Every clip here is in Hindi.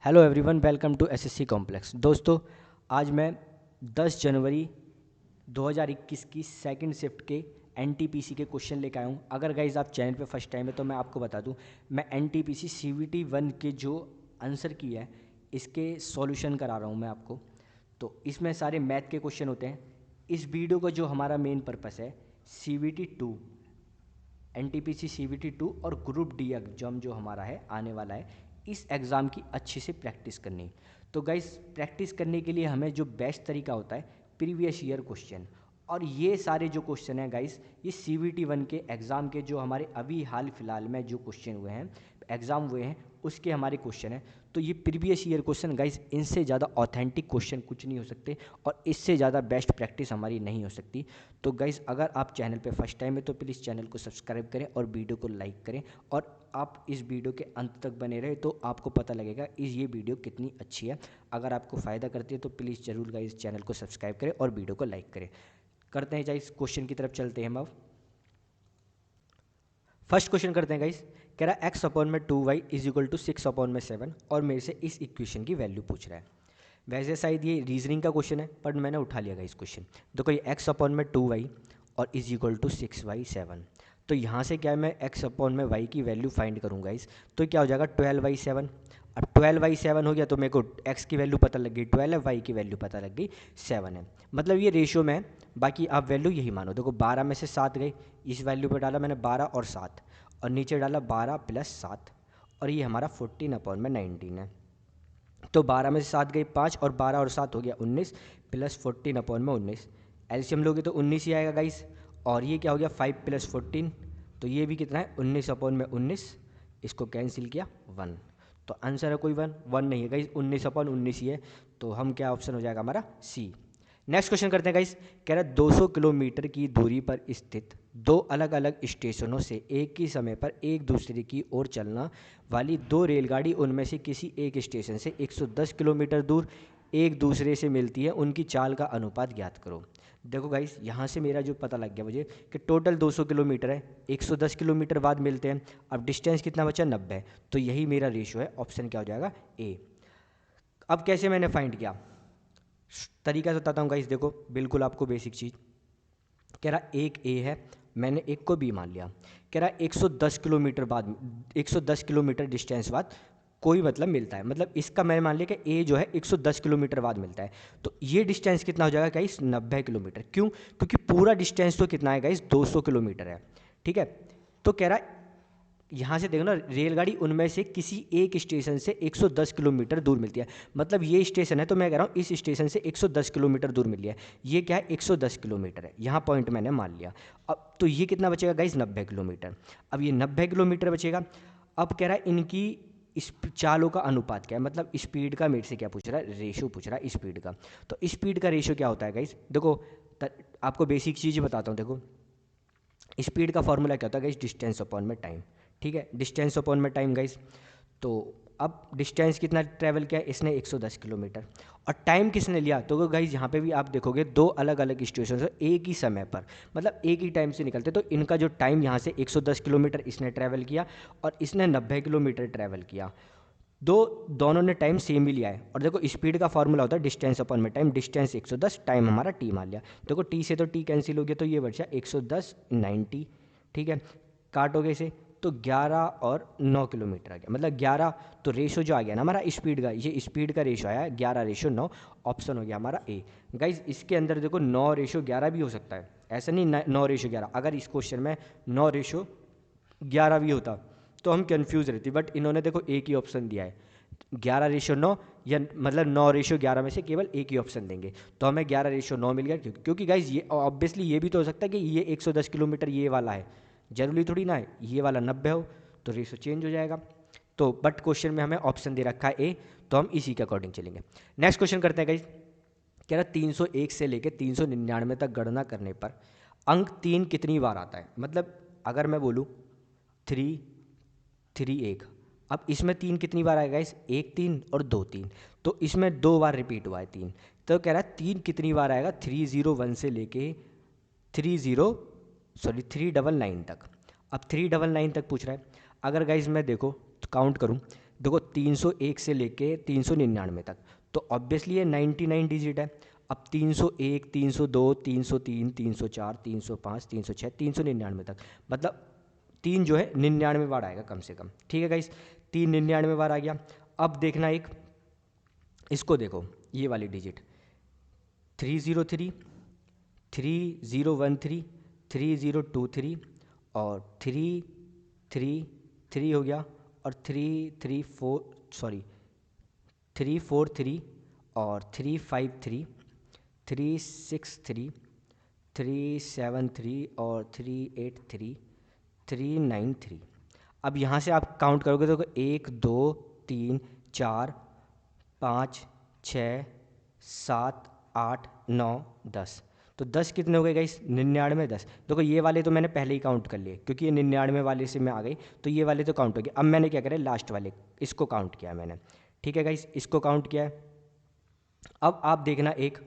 Hello everyone, welcome to SSC complex. दोस्तों, आज मैं 10 जनवरी 2021 की सेकंड शिफ्ट के एनटीपीसी के क्वेश्चन लेकर आया हूँ। अगर गाइज आप चैनल पे फर्स्ट टाइम है तो मैं आपको बता दूँ, मैं एनटीपीसी सीवीटी 1 के जो आंसर की है इसके सॉल्यूशन करा रहा हूँ मैं आपको। तो इसमें सारे मैथ के क्वेश्चन होते हैं। इस वीडियो का जो हमारा मेन पर्पस है सीवीटी 2, एनटीपीसी सीवीटी 2 और ग्रुप डी एग्जाम जो हमारा है आने वाला है, इस एग्ज़ाम की अच्छे से प्रैक्टिस करनी। तो गाइस, प्रैक्टिस करने के लिए हमें जो बेस्ट तरीका होता है प्रीवियस ईयर क्वेश्चन, और ये सारे जो क्वेश्चन हैं गाइस, ये सीवीटी 1 के एग्ज़ाम के जो हमारे अभी हाल फिलहाल में जो क्वेश्चन हुए हैं, एग्ज़ाम हुए हैं, उसके हमारे क्वेश्चन हैं। तो ये प्रीवियस ईयर क्वेश्चन गाइस, इनसे ज़्यादा ऑथेंटिक क्वेश्चन कुछ नहीं हो सकते और इससे ज़्यादा बेस्ट प्रैक्टिस हमारी नहीं हो सकती। तो गाइस, अगर आप चैनल पे फर्स्ट टाइम है तो प्लीज़ चैनल को सब्सक्राइब करें और वीडियो को लाइक करें, और आप इस वीडियो के अंत तक बने रहे तो आपको पता लगेगा ये वीडियो कितनी अच्छी है। अगर आपको फ़ायदा करती है तो प्लीज़ ज़रूर गाइस चैनल को सब्सक्राइब करें और वीडियो को लाइक करें। करते हैं गाइस, क्वेश्चन की तरफ चलते हैं हम अब। फर्स्ट क्वेश्चन करते हैं गाइस। कह रहा है एक्स अपॉन में 2y is equal to 6 upon में 7, और मेरे से इस इक्वेशन की वैल्यू पूछ रहा है। वैसे शायद ये रीजनिंग का क्वेश्चन है, पर मैंने उठा लिया गाइस क्वेश्चन। देखो, ये एक्स अपॉन में 2y और इज इक्वल टू 6y 7। तो यहाँ से क्या है, मैं एक्स अपॉन में y की वैल्यू फाइंड करूँगा इस। तो क्या हो जाएगा 12y7। अब 12y7 हो गया तो मेरे को x की वैल्यू पता लग गई 12 है, y की वैल्यू पता लग गई 7 है। मतलब ये रेशियो में है, बाकी आप वैल्यू यही मानो। देखो 12 में से 7 गई, इस वैल्यू पर डाला मैंने 12 और 7, और नीचे डाला 12 प्लस 7, और ये हमारा 14 अपॉन में 19 है। तो 12 में से 7 गई 5, और 12 और 7 हो गया 19, प्लस 14 अपॉन में 19। एलसीएम लोगे तो 19 ही आएगा गाइस। और ये क्या हो गया 5 प्लस 14, तो ये भी कितना है 19 अपॉन में 19। इसको कैंसिल किया 1, तो आंसर है कोई 1 नहीं है गाइस, 19 अपॉन 19 ही है। तो हम क्या ऑप्शन हो जाएगा हमारा सी। नेक्स्ट क्वेश्चन करते हैं गाइस। कह रहा है 200 किलोमीटर की दूरी पर स्थित दो अलग अलग स्टेशनों से एक ही समय पर एक दूसरे की ओर चलना वाली दो रेलगाड़ी उनमें से किसी एक स्टेशन से 110 किलोमीटर दूर एक दूसरे से मिलती है, उनकी चाल का अनुपात ज्ञात करो। देखो गाइस, यहाँ से मेरा जो पता लग गया मुझे कि टोटल 200 किलोमीटर है, 110 किलोमीटर बाद मिलते हैं। अब डिस्टेंस कितना बचा 90, तो यही मेरा रेशियो है। ऑप्शन क्या हो जाएगा ए। अब कैसे मैंने फाइंड किया, तरीका से बताता हूँ गाइस। देखो, बिल्कुल आपको बेसिक चीज़। कह रहा एक ए है, मैंने एक को बी मान लिया। कह रहा 110 किलोमीटर बाद, 110 किलोमीटर डिस्टेंस बाद कोई मतलब मिलता है, मतलब इसका मैंने मान लिया कि ए जो है 110 किलोमीटर बाद मिलता है। तो ये डिस्टेंस कितना हो जाएगा गाइस 90 किलोमीटर। क्यों? क्योंकि पूरा डिस्टेंस तो कितना है गाइस 200 किलोमीटर है। ठीक है, तो कह रहा यहाँ से देखो ना, रेलगाड़ी उनमें से किसी एक स्टेशन से 110 किलोमीटर दूर मिलती है। मतलब ये स्टेशन है तो मैं कह रहा हूँ इस स्टेशन से 110 किलोमीटर दूर मिली है। ये क्या है 110 किलोमीटर है, यहाँ पॉइंट मैंने मान लिया। अब तो ये कितना बचेगा गाइस 90 किलोमीटर। अब ये 90 किलोमीटर बचेगा। अब कह रहा है इनकी इस चालों का अनुपात क्या है, मतलब स्पीड का मेरे से क्या पूछ रहा है, रेशो पूछ रहा है स्पीड का। तो स्पीड का रेशो क्या होता है गाइस, देखो आपको बेसिक चीज़ बताता हूँ। देखो, स्पीड का फॉर्मूला क्या होता है गाइस, डिस्टेंस अपॉन में टाइम। ठीक है, डिस्टेंस अपॉन में टाइम गाइस। तो अब डिस्टेंस कितना ट्रैवल किया इसने 110 किलोमीटर, और टाइम किसने लिया, तो गाइस यहाँ पे भी आप देखोगे दो अलग अलग स्टेशन से एक ही समय पर, मतलब एक ही टाइम से निकलते, तो इनका जो टाइम यहाँ से 110 किलोमीटर इसने ट्रैवल किया और इसने 90 किलोमीटर ट्रैवल किया। दोनों ने टाइम सेम ही लिया है। और देखो, स्पीड का फॉर्मूला होता है डिस्टेंस अपॉन में टाइम। डिस्टेंस 110, टाइम हमारा टी मान लिया। देखो टी से तो टी कैंसिल हो गया, तो ये बचा 110 90। ठीक है, काटोगे इसे तो 11 और 9 किलोमीटर आ गया, मतलब 11। तो रेशो जो आ गया ना हमारा स्पीड का, ये स्पीड का रेशो आया 11:9। ऑप्शन हो गया हमारा ए। गाइज इसके अंदर देखो 9:11 भी हो सकता है, ऐसा नहीं 9:11। अगर इस क्वेश्चन में 9:11 भी होता तो हम कंफ्यूज रहती, बट इन्होंने देखो एक ही ऑप्शन दिया है 11:9, या मतलब 9:11 में से केवल एक ही ऑप्शन देंगे, तो हमें 11:9 मिल गया। क्योंकि गाइज ये ऑब्वियसली ये भी तो हो सकता है कि ये 110 किलोमीटर ये वाला है, जरूरी थोड़ी ना है ये वाला 90 हो, तो रेशो चेंज हो जाएगा। तो बट क्वेश्चन में हमें ऑप्शन दे रखा है ए, तो हम इसी के अकॉर्डिंग चलेंगे। नेक्स्ट क्वेश्चन करते हैं गाइज। कह रहा 301 से लेकर 399 तक गणना करने पर अंक 3 कितनी बार आता है। मतलब अगर मैं बोलूँ 3 3 1, अब इसमें 3 कितनी बार आएगा इस 1 3 और 2 3, तो इसमें 2 बार रिपीट हुआ है 3। तो कह रहा है 3 कितनी बार आएगा 301 से लेके 399 तक। अब 399 तक पूछ रहा है। अगर गाइज मैं देखो तो काउंट करूँ देखो 301 से लेके 399 तक, तो ऑब्वियसली ये 99 डिजिट है। अब 301, 302, 303, 304, 305, 306, 399 तक, मतलब 3 जो है 99 बार आएगा कम से कम। ठीक है गाइस, 3 99 बार आ गया। अब देखना एक, इसको देखो, ये वाली डिजिट 303, 3013, 3023 और 333 हो गया, और 343 और 353, 363, 373 और 383, 393। अब यहाँ से आप काउंट करोगे तो 1 2 3 4 5 6 7 8 9 10, तो 10 कितने हो गए गाइस? 99 10। देखो ये वाले तो मैंने पहले ही काउंट कर लिए, क्योंकि ये 99 वाले से मैं आ गई, तो ये वाले तो काउंट हो गए। अब मैंने क्या करा, लास्ट वाले इसको काउंट किया मैंने। ठीक है गाइस, इसको काउंट किया है। अब आप देखना एक,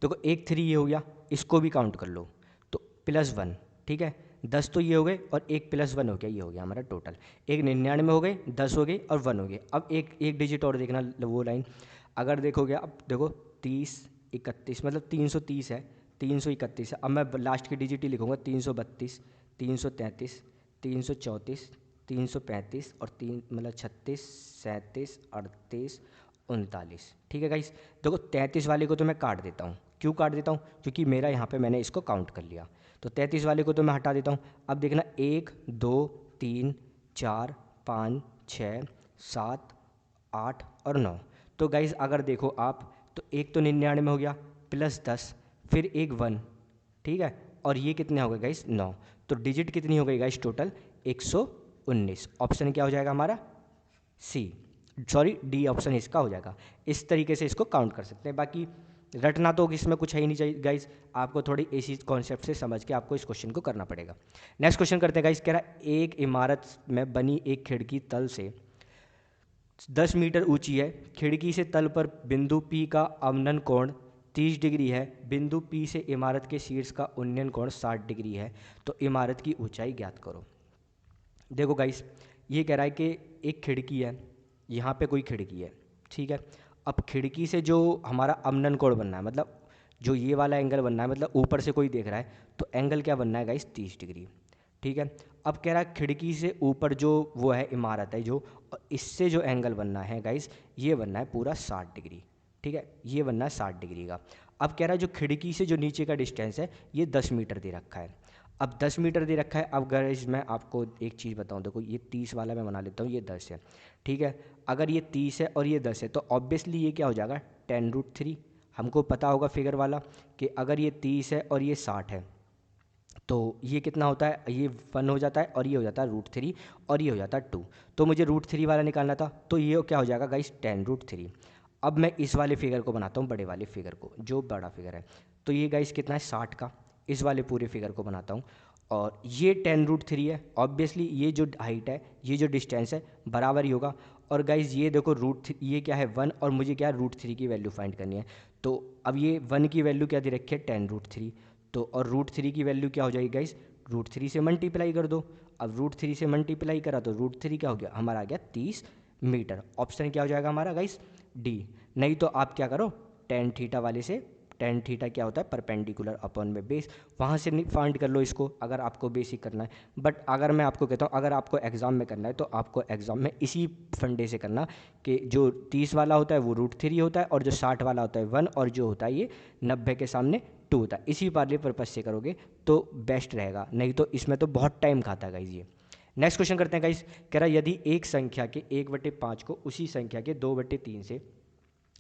देखो 1 3 ये हो गया, इसको भी काउंट कर लो, तो +1। ठीक है, 10 तो ये हो गए, और 1 + 1 हो गया, ये हो गया हमारा टोटल। एक 99 हो गए, 10 हो गए और 1 हो गए। अब एक डिजिट और देखना, वो लाइन अगर देखोगे, अब देखो 30 31, मतलब 330 है, 331 है। अब मैं लास्ट की डिजिट ही लिखूँगा, 332, 333, 334, 335 और 3 मतलब 36, 37, 38, 39। ठीक है गाइस, देखो 33 वाले को तो मैं काट देता हूँ। क्यों काट देता हूँ? क्योंकि मेरा यहाँ पे मैंने इसको काउंट कर लिया, तो 33 वाले को तो मैं हटा देता हूँ। अब देखना 1 2 3 4 5 6 7 8 और 9। तो गाइस अगर देखो आप, तो एक तो 99 हो गया, +10, फिर एक 1। ठीक है, और ये कितने हो गए गाइस? 9। तो डिजिट कितनी हो गई गाइस टोटल? 119। ऑप्शन क्या हो जाएगा हमारा? सी, सॉरी डी ऑप्शन इसका हो जाएगा। इस तरीके से इसको काउंट कर सकते हैं। बाकी रटना तो इसमें कुछ है ही नहीं चाहिए गाइस, आपको थोड़ी इसी कॉन्सेप्ट से समझ के आपको इस क्वेश्चन को करना पड़ेगा। नेक्स्ट क्वेश्चन करते हैं गाइस। कह रहा है एक इमारत में बनी एक खिड़की तल से 10 मीटर ऊंची है। खिड़की से तल पर बिंदु P का अवनन कोण 30 डिग्री है। बिंदु P से इमारत के शीर्ष का उन्नयन कोण 60 डिग्री है। तो इमारत की ऊंचाई ज्ञात करो। देखो गाइस, ये कह रहा है कि एक खिड़की है, यहाँ पे कोई खिड़की है। ठीक है, अब खिड़की से जो हमारा अवनन कोण बनना है, मतलब जो ये वाला एंगल बनना है, मतलब ऊपर से कोई देख रहा है, तो एंगल क्या बनना है गाइस? 30 डिग्री। ठीक है, अब कह रहा है खिड़की से ऊपर जो वो है इमारत है जो, और इससे जो एंगल बनना है गाइस, ये बनना है पूरा 60 डिग्री। ठीक है, ये बनना है 60 डिग्री का। अब कह रहा है जो खिड़की से जो नीचे का डिस्टेंस है, ये 10 मीटर दे रखा है। अब 10 मीटर दे रखा है। अब गाइस मैं आपको एक चीज़ बताऊं, देखो ये 30 वाला मैं बना लेता हूँ, ये 10 है। ठीक है, अगर ये 30 है और ये 10 है, तो ऑब्वियसली ये क्या हो जाएगा? 10√3। हमको पता होगा फिगर वाला कि अगर ये 30 है और ये 60 है, तो ये कितना होता है? ये 1 हो जाता है, और ये हो जाता है √3, और ये हो जाता है 2। तो मुझे √3 वाला निकालना था, तो ये क्या हो जाएगा गाइस? 10√3। अब मैं इस वाले फिगर को बनाता हूँ, बड़े वाले फिगर को, जो बड़ा फिगर है। तो ये गाइस कितना है? 60 का। इस वाले पूरे फिगर को बनाता हूँ, और ये 10√3 है। ऑब्वियसली ये जो हाइट है, ये जो डिस्टेंस है, बराबर ही होगा। और गाइज ये देखो √3, ये क्या है? 1, और मुझे क्या है? √3 की वैल्यू फाइंड करनी है। तो अब ये 1 की वैल्यू क्या दे रखी है? 10√3। तो और √3 की वैल्यू क्या हो जाएगी गाइस? √3 से मल्टीप्लाई कर दो। अब √3 से मल्टीप्लाई करा तो √3 क्या हो गया? हमारा आ गया 30 मीटर। ऑप्शन क्या हो जाएगा हमारा गाइस? डी। नहीं तो आप क्या करो, टेन थीटा वाले से, टेन थीटा क्या होता है? परपेंडिकुलर अपॉन में बेस, वहाँ से फाइंड कर लो इसको, अगर आपको बेसिक करना है। बट अगर मैं आपको कहता हूँ, अगर आपको एग्जाम में करना है, तो आपको एग्जाम में इसी फंडे से करना कि जो 30 वाला होता है वो √3 होता है, और जो 60 वाला होता है 1, और जो होता है ये 90 के सामने 2 होता है। इसी वाले पर्पज से करोगे तो बेस्ट रहेगा, नहीं तो इसमें तो बहुत टाइम खाता है गाइज ये। नेक्स्ट क्वेश्चन करते हैं गाइज। कह रहा है यदि एक संख्या के 1/5 को उसी संख्या के 2/3 से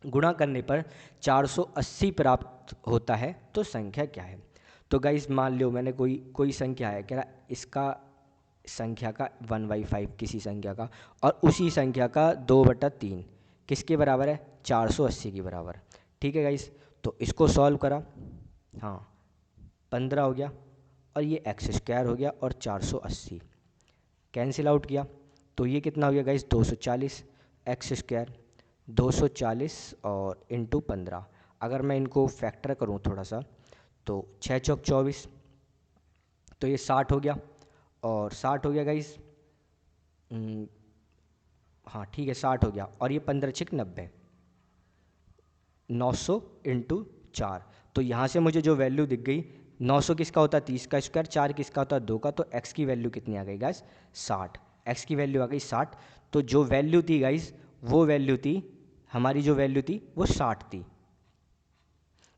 गुणा करने पर 480 प्राप्त होता है, तो संख्या क्या है? तो गाइस मान लो मैंने कोई संख्या है, कह रहा इसका संख्या का 1/5 किसी संख्या का, और उसी संख्या का 2/3 किसके बराबर है? 480 के बराबर। ठीक है गाइस, तो इसको सॉल्व करा, हाँ 15 हो गया, और ये x² हो गया, और 480 कैंसिल आउट किया, तो ये कितना हो गया गाइस? 240 x², 240 और इंटू 15। अगर मैं इनको फैक्टर करूँ थोड़ा सा, तो 6 चौक 24, तो ये 60 हो गया, और 60 हो गया गाइस हाँ ठीक है 60 हो गया, और ये 15 छिक 90, 900 इंटू 4। तो यहाँ से मुझे जो वैल्यू दिख गई, 900 किसका होता है 30 का स्क्वायर, 4 किसका होता है 2 का, तो x की वैल्यू कितनी आ गई गाइस 60। x की वैल्यू आ गई 60। तो जो वैल्यू थी गाइस, वो वैल्यू थी हमारी, जो वैल्यू थी वो 60 थी।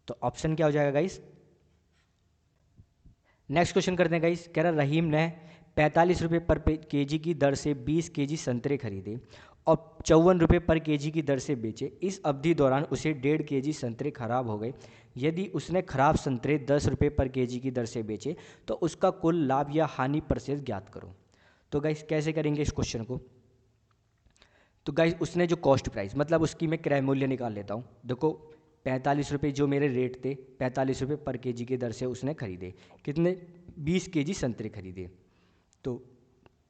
तो ऑप्शन क्या हो जाएगा गाइस। नेक्स्ट क्वेश्चन करते हैं गाइस। कह रहा रहीम ने 45 रुपये पर केजी की दर से 20 केजी संतरे खरीदे और 54 रुपये पर केजी की दर से बेचे। इस अवधि दौरान उसे 1.5 केजी संतरे खराब हो गए। यदि उसने खराब संतरे 10 रुपये पर केजी की दर से बेचे तो उसका कुल लाभ या हानि प्रतिशत ज्ञात करो। तो गाइस कैसे करेंगे इस क्वेश्चन को। तो गाइस उसने जो कॉस्ट प्राइस, मतलब उसकी मैं क्रय मूल्य निकाल लेता हूँ। देखो 45 रुपये जो मेरे रेट थे, 45 रुपये पर केजी की दर से उसने खरीदे। कितने, 20 केजी संतरे खरीदे। तो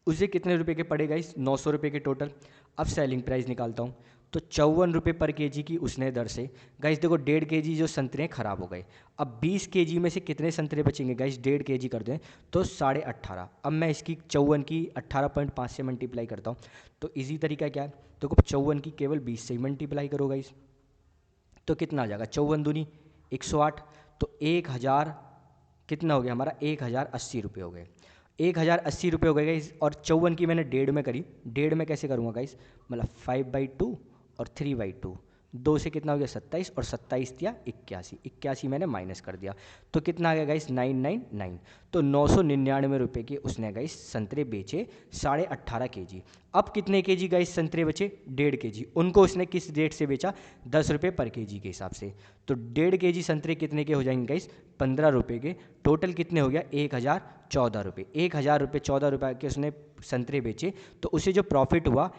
उसे कितने रुपए के पड़े गाइस, 900 रुपये के टोटल। अब सेलिंग प्राइस निकालता हूँ। तो 54 रुपये पर केजी की उसने दर से। गाइस देखो 1.5 केजी जो संतरे हैं खराब हो गए। अब 20 केजी में से कितने संतरे बचेंगे गाइस, 1.5 केजी कर दें तो 18.5। अब मैं इसकी 54 की 18.5 से मल्टीप्लाई करता हूँ। तो इजी तरीका क्या है, देखो 54 की केवल 20 से ही मल्टीप्लाई करो गाइस। तो कितना आ जाएगा, 54 दूनी 108। तो 1000 कितना हो गया हमारा, 1080 रुपये हो गए। 1080 रुपये हो गए गाइस। और 54 की मैंने 1.5 में करी। 1.5 में कैसे करूँगा गाइस, मतलब 5/2 और 3/2। 2 से कितना हो गया 27, और 27 दिया 81, 81 मैंने माइनस कर दिया। तो कितना आ गया गाइस 999। तो 999 रुपये के उसने गाइस संतरे बेचे 18.5 केजी। अब कितने केजी गाइस संतरे बचे, 1.5 केजी। उनको उसने किस रेट से बेचा, 10 रुपये पर केजी के हिसाब से। तो 1.5 केजी संतरे कितने के हो जाएंगे गाइस, 15 रुपये के। टोटल कितने हो गया 1014 रुपये। 1014 रुपये के उसने संतरे बेचे। तो उसे जो प्रॉफिट हुआ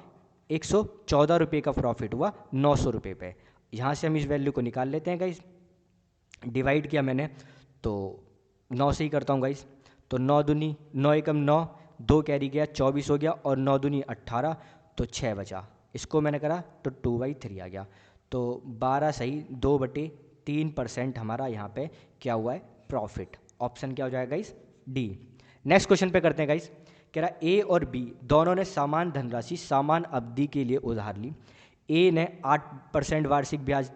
114 रुपये का प्रॉफिट हुआ 900 रुपये पे। यहाँ से हम इस वैल्यू को निकाल लेते हैं गाइस। डिवाइड किया मैंने तो 9 से ही करता हूँ गाइस। तो 9 दूनी 9 एकम 9, 2 कैरी गया 24 हो गया, और 9 दूनी 18, तो 6 बचा। इसको मैंने करा तो 2/3 आ गया। तो 12 सही 2/3% हमारा यहाँ पे क्या हुआ है, प्रॉफिट। ऑप्शन क्या हो जाएगा गाइस, डी। नेक्स्ट क्वेश्चन पे करते हैं गाइस। कह रहा ए और बी दोनों ने समान धनराशि समान अवधि के लिए उधार ली। ए ने 8% वार्षिक ब्याज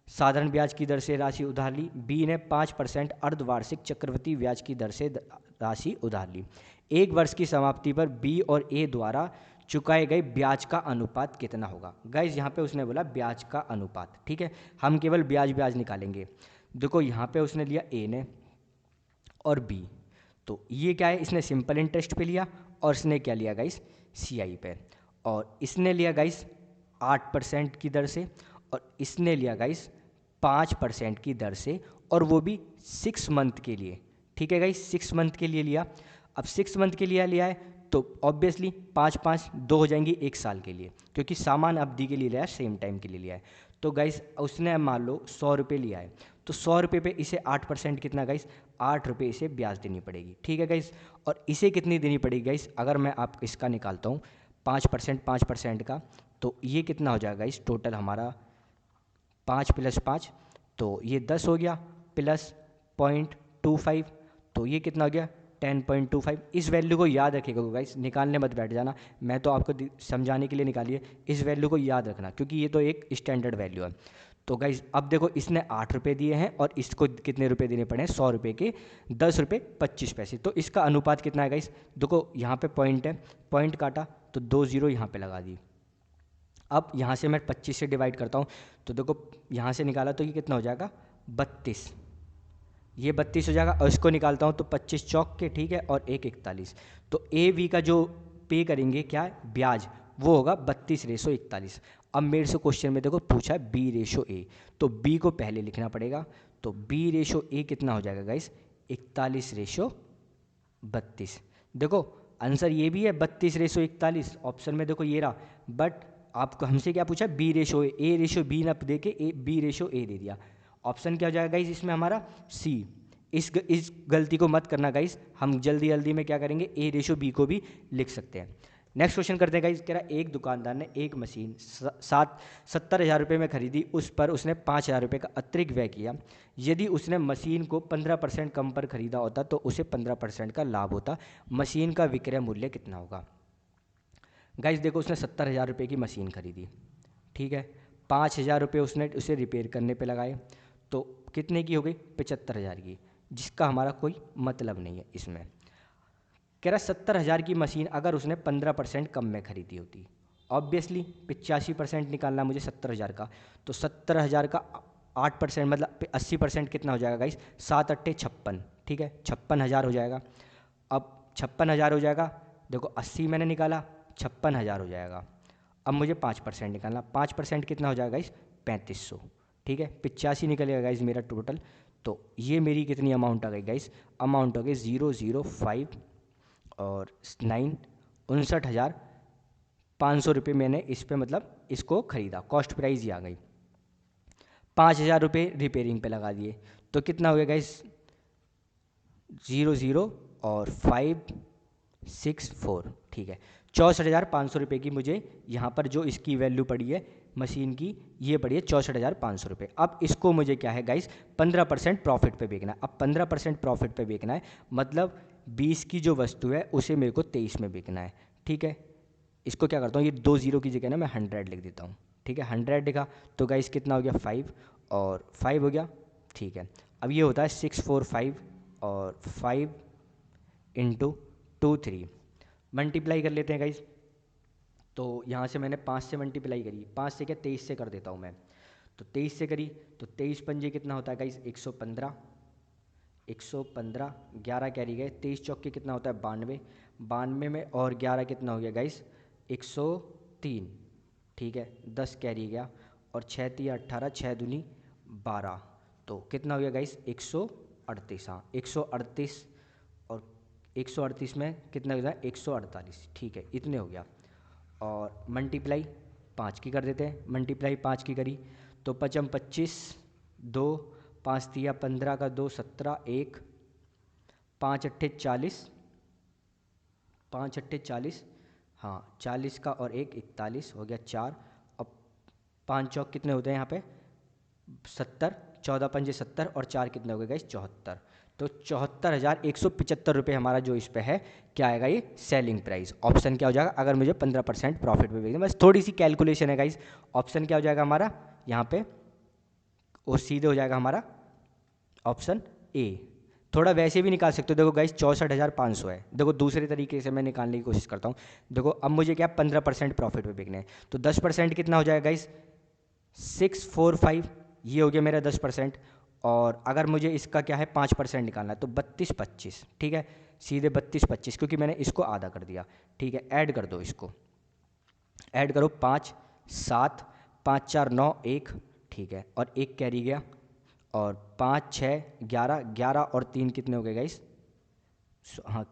साधारण ब्याज की दर से राशि उधार ली। बी ने 5% अर्धवार्षिक चक्रवृद्धि ब्याज की दर से राशि उधार ली। एक वर्ष की समाप्ति पर बी और ए द्वारा चुकाए गए ब्याज का अनुपात कितना होगा। गाइज यहाँ पे उसने बोला ब्याज का अनुपात, ठीक है। हम केवल ब्याज ब्याज निकालेंगे। देखो यहाँ पे उसने लिया ए ने और बी, तो ये क्या है, इसने सिंपल इंटरेस्ट पे लिया, और इसने क्या लिया गाइस, सीआई पे। और इसने लिया गाइस 8% की दर से, और इसने लिया गाइस 5% की दर से, और वो भी 6 मंथ के लिए, ठीक है गाइस, 6 मंथ के लिए लिया। अब 6 मंथ के लिए लिया है तो ऑब्वियसली 5 2 हो जाएंगी 1 साल के लिए, क्योंकि सामान अवधि के लिए लिया है, सेम टाइम के लिए लिया है। तो गाइस उसने मान लो 100 रुपये लिया है, तो 100 रुपये पे इसे 8% कितना गाइस, 8 रुपये इसे ब्याज देनी पड़ेगी, ठीक है गाइस। और इसे कितनी देनी पड़ेगी गाइस, अगर मैं आप इसका निकालता हूँ 5% का, तो ये कितना हो जाएगा गाइस, टोटल हमारा 5 + 5, तो ये 10 हो गया, प्लस 0.25, तो ये कितना हो गया 10.25। इस वैल्यू को याद रखिएगा गाइस, निकालने मत बैठ जाना, मैं तो आपको समझाने के लिए निकालिए। इस वैल्यू को याद रखना, क्योंकि ये तो एक स्टैंडर्ड वैल्यू है। तो गाइस अब देखो इसने 8 रुपये दिए हैं, और इसको कितने रुपए देने पड़े हैं, 100 रुपये के 10 रुपये 25 पैसे। तो इसका अनुपात कितना है गाइस, देखो यहाँ पे पॉइंट है, पॉइंट काटा तो 2 0 यहाँ पे लगा दी। अब यहाँ से मैं 25 से डिवाइड करता हूँ, तो देखो यहाँ से निकाला तो ये कितना हो जाएगा 32, ये 32 हो जाएगा। और इसको निकालता हूँ तो 25 चौक के, ठीक है, और 1 41। तो ए वी का जो पे करेंगे क्या है ब्याज, वो होगा 32/41। अब मेरे से क्वेश्चन में देखो पूछा है B/A, तो B को पहले लिखना पड़ेगा। तो B/A कितना हो जाएगा गाइस, 41/32। देखो आंसर ये भी है 32/41, ऑप्शन में देखो ये रहा। बट आपको हमसे क्या पूछा, A/B ना दे के B/A दे दिया। ऑप्शन क्या हो जाएगा गाइस इसमें हमारा, सी। इस गलती को मत करना गाइस, हम जल्दी जल्दी में क्या करेंगे, A/B को भी लिख सकते हैं। नेक्स्ट क्वेश्चन करते हैं गाइस। कह रहा एक दुकानदार ने एक मशीन 70,000 रुपये में खरीदी, उस पर उसने 5,000 रुपये का अतिरिक्त व्यय किया। यदि उसने मशीन को 15% कम पर खरीदा होता तो उसे 15% का लाभ होता। मशीन का विक्रय मूल्य कितना होगा। गाइस देखो उसने 70,000 रुपये की मशीन खरीदी, ठीक है, 5,000 रुपये उसने उसे रिपेयर करने पे लगाए, तो कितने की हो गई? 75,000 की, जिसका हमारा कोई मतलब नहीं है इसमें। कह रहा 70,000 की मशीन अगर उसने 15% कम में खरीदी होती, ऑब्वियसली 85% निकालना मुझे 70,000 का, तो 70,000 का 8% मतलब 80% कितना हो जाएगा गाइस? 7 अट्ठे 56, ठीक है, 56,000 हो जाएगा। अब 56,000 हो जाएगा, देखो 80 मैंने निकाला, 56,000 हो जाएगा। अब मुझे 5% निकालना, 5% कितना हो जाएगा गाइस? 3500, ठीक है, 85 निकलेगा गाइस मेरा टोटल। तो ये मेरी कितनी अमाउंट आ गई गाइस? अमाउंट हो गई 005 और 9, 59,500 रुपये मैंने इस पे मतलब इसको ख़रीदा, कॉस्ट प्राइस ही आ गई। 5,000 रुपये रिपेयरिंग पे लगा दिए, तो कितना हो गया गाइस? 00 और 564, ठीक है, 64,500 रुपये की मुझे यहाँ पर जो इसकी वैल्यू पड़ी है मशीन की, ये पड़ी है 64,500 रुपये। अब इसको मुझे क्या है गाइस? 15% प्रॉफिट पे बेचना है। अब 15% प्रॉफिट पे बेचना है मतलब 20 की जो वस्तु है उसे मेरे को 23 में बेचना है, ठीक है। इसको क्या करता हूँ, ये 2 0 की जगह ना मैं 100 लिख देता हूँ, ठीक है, 100 लिखा तो गाइस कितना हो गया? 5 और 5 हो गया, ठीक है। अब ये होता है 645 और 5 इंटू 2 3, मल्टीप्लाई कर लेते हैं गाइस। तो यहाँ से मैंने 5 से मल्टीप्लाई करी, 5 से क्या 23 से कर देता हूँ मैं, तो 23 से करी तो 23 पंजे कितना होता है गाइस? 115, 115, 11 कैरी गए, 23 चौके कितना होता है? 92, 92 में और 11 कितना हो गया गाइस? 103, ठीक है, 10 कैरी गया और 6 तिया 18, 6 दूनी 12, तो कितना हो गया गाइस? 138, हाँ 138, और 138 में कितना हो गया? 148, ठीक है, इतने हो गया। और मल्टीप्लाई 5 की कर देते हैं, मल्टीप्लाई 5 की करी तो 5 25, 2 5 तिया 15 का 2 17, 1 5 अट्ठे 40, 5 अट्ठे 40, हाँ 40 का और 1 41 हो गया 4। अब 5 चौक कितने होते हैं यहाँ पे? 70, 14 पंजे 70 और 4 कितने हो गए गाइस? 74, तो 74,175 रुपये हमारा जो इस पे है क्या आएगा? ये सेलिंग प्राइस। ऑप्शन क्या हो जाएगा अगर मुझे 15% प्रॉफिट पे बेचना? बस थोड़ी सी कैलकुलेशन है गाइस। ऑप्शन क्या हो जाएगा हमारा यहाँ पे? और सीधे हो जाएगा हमारा ऑप्शन ए। थोड़ा वैसे भी निकाल सकते हो, देखो गाइस 64,500 है, देखो दूसरे तरीके से मैं निकालने की कोशिश करता हूँ। देखो अब मुझे क्या 15% प्रॉफिट पे बिकने हैं, तो 10% कितना हो जाएगा गाइस? 645, ये हो गया मेरा 10%। और अगर मुझे इसका क्या है 5% निकालना है तो 32-25, ठीक है, सीधे 32-25, क्योंकि मैंने इसको आधा कर दिया, ठीक है। ऐड कर दो, इसको ऐड करो, 5 7 5 4 9 1, ठीक है, और 1 कैरी गया और 5 6 11, 11 और 3 कितने हो गए गाइस? हाँ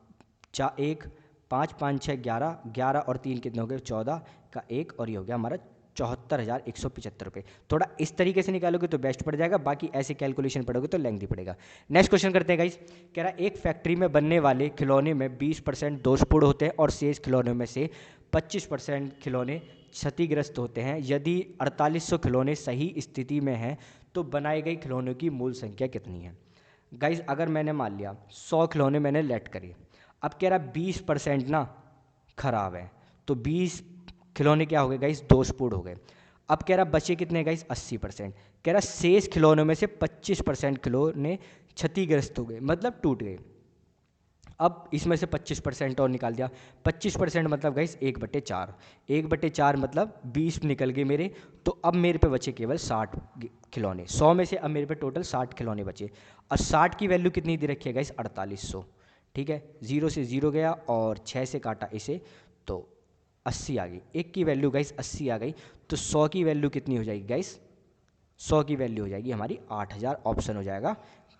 1 5 5 6 11, 11 और 3 कितने हो गए? 14 का 1, और ये हो गया हमारा 74,175 रुपये। थोड़ा इस तरीके से निकालोगे तो बेस्ट पड़ जाएगा, बाकी ऐसे कैलकुलेशन पढ़ोगे तो लेंथी पड़ेगा। नेक्स्ट क्वेश्चन करते हैं गाइस। कह रहा है एक फैक्ट्री में बनने वाले खिलौने में 20% दोषपूर्ण होते हैं और शेष खिलौनों में से 25% खिलौने क्षतिग्रस्त होते हैं। यदि 4800 खिलौने सही स्थिति में हैं तो बनाए गए खिलौनों की मूल संख्या कितनी है? गाइस अगर मैंने मान लिया 100 खिलौने मैंने लेट करे, अब कह रहा 20% ना खराब है, तो 20 खिलौने क्या हो गए गाइस? दोषपूर्ण हो गए। अब कह रहा बचे कितने गाइस? 80%। कह रहा शेष खिलौनों में से 25% खिलौने क्षतिग्रस्त हो गए, मतलब टूट गए। अब इसमें से 25% और निकाल दिया, 25% मतलब गाइस 1/4, 1/4 मतलब 20 निकल गए मेरे, तो अब मेरे पे बचे केवल 60 खिलौने। 100 में से अब मेरे पे टोटल 60 खिलौने बचे, और 60 की वैल्यू कितनी दे रखी है गाइस? 4800, ठीक है, 0 से 0 गया और 6 से काटा इसे, तो 80 आ गई। एक की वैल्यू गाइस 80 आ गई, तो 100 की वैल्यू कितनी हो जाएगी गाइस? 100 की वैल्यू हो जाएगी हमारी 8000, ऑप्शन हो जाएगा।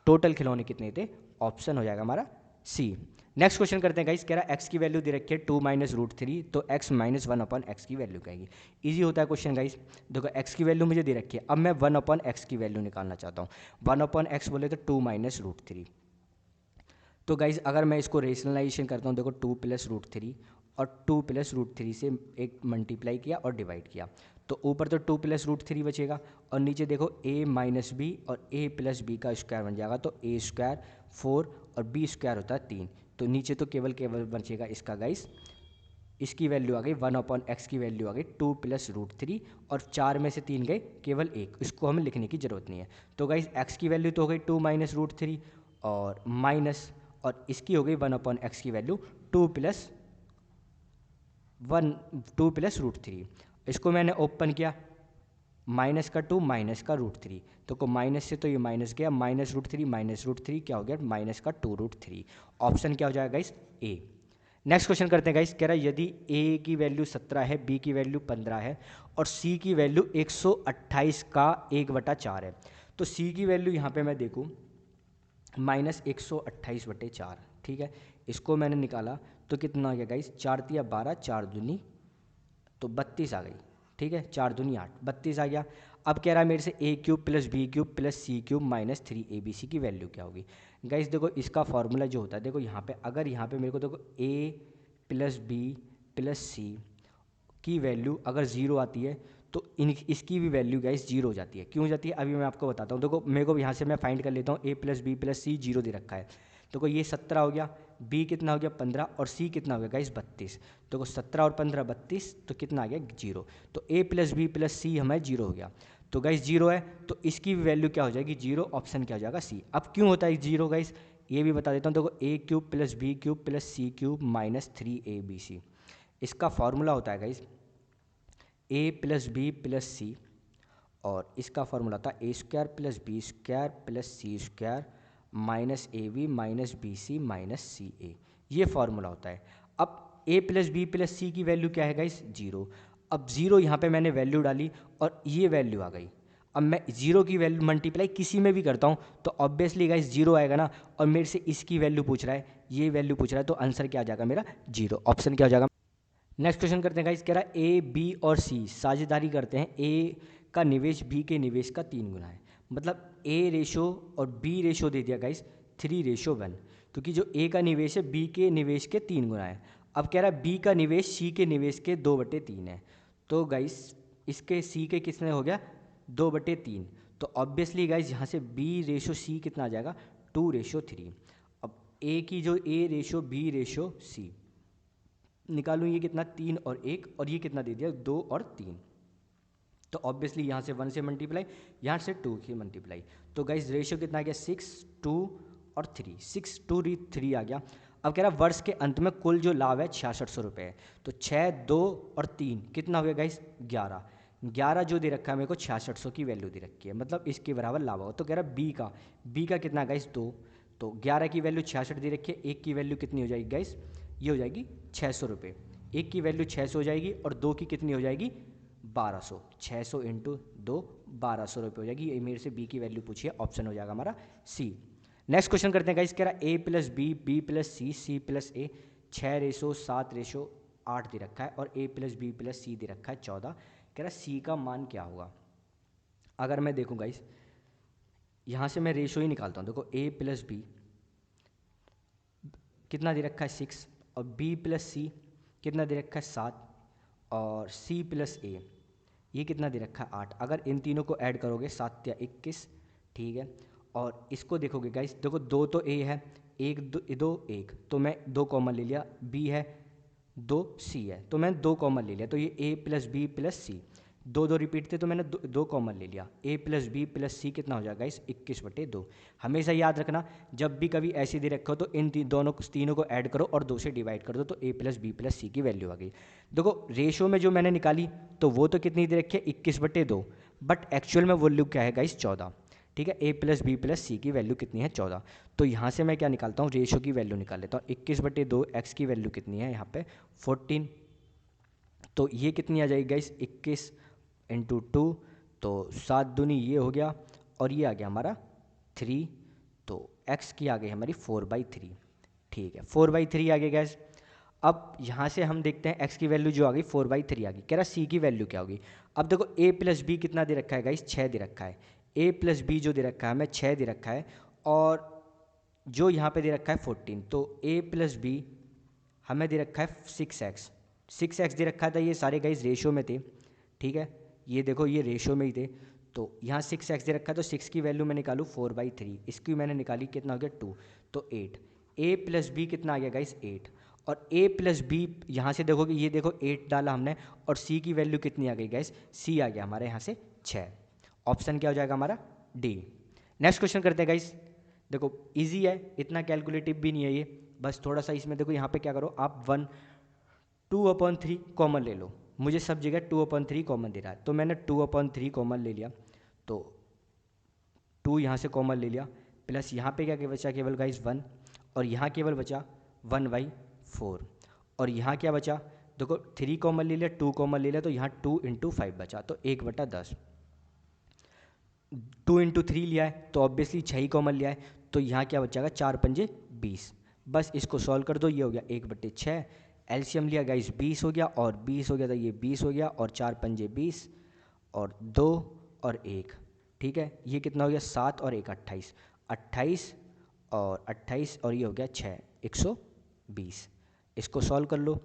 टोटल खिलौने कितने थे? ऑप्शन हो जाएगा हमारा सी। नेक्स्ट क्वेश्चन करते हैं गाइस। कह रहा है एक्स की वैल्यू दे रखी है 2 - √3, तो x - 1/x की वैल्यू कहेगी। इजी होता है क्वेश्चन गाइस। देखो x की वैल्यू मुझे दे रखी है, अब मैं 1/x की वैल्यू निकालना चाहता हूँ। 1/x बोले तो 2 - √3, तो गाइज अगर मैं इसको रेशनलाइजेशन करता हूँ, देखो 2 + √3 और 2 + √3 से एक मल्टीप्लाई किया और डिवाइड किया, तो ऊपर तो 2 + √3 बचेगा और नीचे देखो a - b और a + b का स्क्वायर बन जाएगा, तो a² 4 और b² होता है 3, तो नीचे तो केवल बचेगा इसका गाइस इसकी वैल्यू आ गई 1/x की वैल्यू आ गई 2 + √3 और 4 में से 3 गए केवल एक, इसको हमें लिखने की ज़रूरत नहीं है। तो गाइस x की वैल्यू तो हो गई 2 - √3 और माइनस, और इसकी हो गई 1/x की वैल्यू 2 + 2 + √3। इसको मैंने ओपन किया, माइनस का 2 माइनस का √3, तो को माइनस से तो ये माइनस गया, -√3 क्या हो गया, माइनस का 2√3। ऑप्शन क्या हो जाएगा गाइस, ए। नेक्स्ट क्वेश्चन करते हैं गाइस, कह रहा है यदि ए की वैल्यू 17 है, बी की वैल्यू 15 है और सी की वैल्यू 128 का 1/4 है, तो सी की वैल्यू यहाँ पे मैं देखूँ -128/4, ठीक है। इसको मैंने निकाला तो कितना आ गया गाइस, 4 × 12, 4 दूनी तो 32 आ गई, ठीक है, 4 दूनी 8, 32 आ गया। अब कह रहा है मेरे से a³ + b³ + c³ - 3abc की वैल्यू क्या होगी। गाइस देखो इसका फॉर्मूला जो होता है, देखो यहाँ पे अगर यहाँ पे मेरे को देखो a + b + c की वैल्यू अगर 0 आती है तो इसकी भी वैल्यू गाइस 0 हो जाती है। क्यों हो जाती है अभी मैं आपको बताता हूँ। देखो मेरे को यहाँ से मैं फाइंड कर लेता हूँ, a + b + c 0 दे रखा है, देखो ये 17 हो गया, b कितना हो गया 15 और c कितना हो गया गाइस 32। देखो 17 और 15 32, तो कितना आ गया 0, तो a + b + c हमें 0 हो गया। तो गाइस 0 है तो इसकी भी वैल्यू क्या हो जाएगी 0, ऑप्शन क्या हो जाएगा सी। अब क्यों होता है 0 गाइस, ये भी बता देता हूँ। देखो a³ + b³ + c³ - 3abc, इसका फॉर्मूला होता है गाइस a + b + c, और इसका फॉर्मूला था a² + b² + c² -ab - bc - ca, ये फॉर्मूला होता है। अब a + b + c की वैल्यू क्या है गाइस 0। अब 0 यहाँ पे मैंने वैल्यू डाली और ये वैल्यू आ गई। अब मैं 0 की वैल्यू मल्टीप्लाई किसी में भी करता हूँ तो ऑब्वियसली गाइस 0 आएगा ना, और मेरे से इसकी वैल्यू पूछ रहा है, ये वैल्यू पूछ रहा है, तो आंसर क्या आ जाएगा मेरा 0, ऑप्शन क्या हो जाएगा। नेक्स्ट क्वेश्चन करते हैं गाइस, कह रहा है ए बी और सी साझेदारी करते हैं, ए का निवेश बी के निवेश का 3 गुना है। मतलब ए रेशो और बी रेशो दे दिया गाइस 3:1, क्योंकि जो ए का निवेश है बी के निवेश के 3 गुना है। अब कह रहा है बी का निवेश सी के निवेश के 2/3 है, तो गाइस इसके सी के कितने हो गया 2/3, तो ऑब्वियसली गाइस यहाँ से बी रेशो सी कितना आ जाएगा 2:3। अब ए की जो ए रेशो बी रेशो सी निकालूँ, ये कितना 3 और 1, और ये कितना दे दिया 2 और 3, तो ऑब्वियसली यहाँ से 1 से मल्टीप्लाई, यहाँ से 2 की मल्टीप्लाई, तो गाइस रेशियो कितना आ गया 6, 2 और 3, 6, 2, 3 आ गया। अब कह रहा है वर्ष के अंत में कुल जो लाभ है 6600 रुपये है, तो 6, 2 और 3 कितना हो गया गाइस 11, 11 जो दे रखा है मेरे को 6600 की वैल्यू दे रखी है, मतलब इसके बराबर लाभ होगा। तो कह रहा है बी का कितना गाइस 2, तो 11 की वैल्यू 66 दे रखी है, एक की वैल्यू कितनी हो जाएगी गाइस, ये हो जाएगी 600 रुपये, एक की वैल्यू 600 हो जाएगी और दो की कितनी हो जाएगी 1200, 600 × 2 1200 रुपये हो जाएगी। ये मेरे से बी की वैल्यू पूछी है, ऑप्शन हो जाएगा हमारा सी। नेक्स्ट क्वेश्चन करते हैं गाइस, कह रहा है a + b b + c c + a 6:7:8 दे रखा है और a + b + c दे रखा है 14, कह रहा है c का मान क्या होगा। अगर मैं देखूँ गाइस यहाँ से मैं रेशो ही निकालता हूँ, देखो a + b कितना दे रखा है 6 और b + c कितना दे रखा है 7 और c + a ये कितना दे रखा है 8। अगर इन तीनों को ऐड करोगे 7 या 21, ठीक है, और इसको देखोगे गाइस, देखो 2 तो a है, 1 2 1, तो मैं 2 कॉमन ले लिया, b है 2 c है, तो मैं 2 कॉमन ले लिया, तो ये a + b + c 2 रिपीट थे, तो मैंने 2 कॉमन ले लिया, a + b + c कितना हो जाएगा इस 21/2। हमेशा याद रखना जब भी कभी ऐसे दे रखो तो इन तीनों को ऐड करो और 2 से डिवाइड कर दो, तो a + b + c की वैल्यू आ गई। देखो रेशो में जो मैंने निकाली तो वो तो कितनी दे रखी है 21/2, बट एक्चुअल में वैल्यू क्या है गाइस 14, ठीक है, a + b + c की वैल्यू कितनी है 14, तो यहाँ से मैं क्या निकालता हूँ रेशो की वैल्यू निकाल लेता हूँ। 21/2 x की वैल्यू कितनी है यहाँ पे 14, तो ये कितनी आ जाएगी गाइस 21 × 2, तो 7 दूनी ये हो गया और ये आ गया हमारा 3, तो x की आ गई हमारी 4/3, ठीक है 4/3 आ गई गैस। अब यहाँ से हम देखते हैं x की वैल्यू जो आ गई 4/3 आ गई, कह रहा c की वैल्यू क्या होगी। अब देखो a + b कितना दे रखा है गाइस 6 दे रखा है, a + b जो दे रखा है हमें 6 दे रखा है और जो यहाँ पे दे रखा है 14, तो a + b हमें दे रखा है 6x दे रखा था, ये सारे गाइस रेशो में थे, ठीक है, ये देखो ये रेशो में ही थे, तो यहाँ 6x दे रखा है, तो 6 की वैल्यू मैं निकालूँ 4/3, इसकी मैंने निकाली कितना हो गया 2, तो 8, a + b कितना आ गया गाइस 8, और a प्लस बी यहाँ से देखोगे, ये देखो 8 डाला हमने, और c की वैल्यू कितनी आ गई गाइस, c आ गया हमारे यहाँ से 6। ऑप्शन क्या हो जाएगा हमारा, डी। नेक्स्ट क्वेश्चन करते हैं गाइस। देखो इजी है, इतना कैलकुलेटिव भी नहीं है ये, बस थोड़ा सा इसमें देखो यहाँ पे क्या करो आप 2/3 कॉमन ले लो। मुझे सब जगह 2/3 कॉमन दे रहा है, तो मैंने 2/3 कॉमन ले लिया, तो 2 यहाँ से कॉमन ले लिया, प्लस यहाँ पे क्या बचा केवल गाइस 1, और यहाँ केवल बचा 1/4, और यहाँ क्या बचा, देखो 3 कॉमन ले लिया, 2 कॉमन ले लिया, तो यहाँ 2 × 5 बचा, तो 1/10। 2 × 3 लिया है तो ऑब्वियसली 6 ही कॉमन लिया है, तो यहाँ क्या बचेगा 4 पंजे 20। बस इसको सॉल्व कर दो, ये हो गया 1/6। एलसीएम लिया गाइस 20 हो गया, और 20 हो गया तो ये 20 हो गया, और 4 पंजे 20, और 2 और 1, ठीक है, ये कितना हो गया 7 और 1 28, 28 और 28, और ये हो गया 6, 120। इसको सॉल्व कर लो,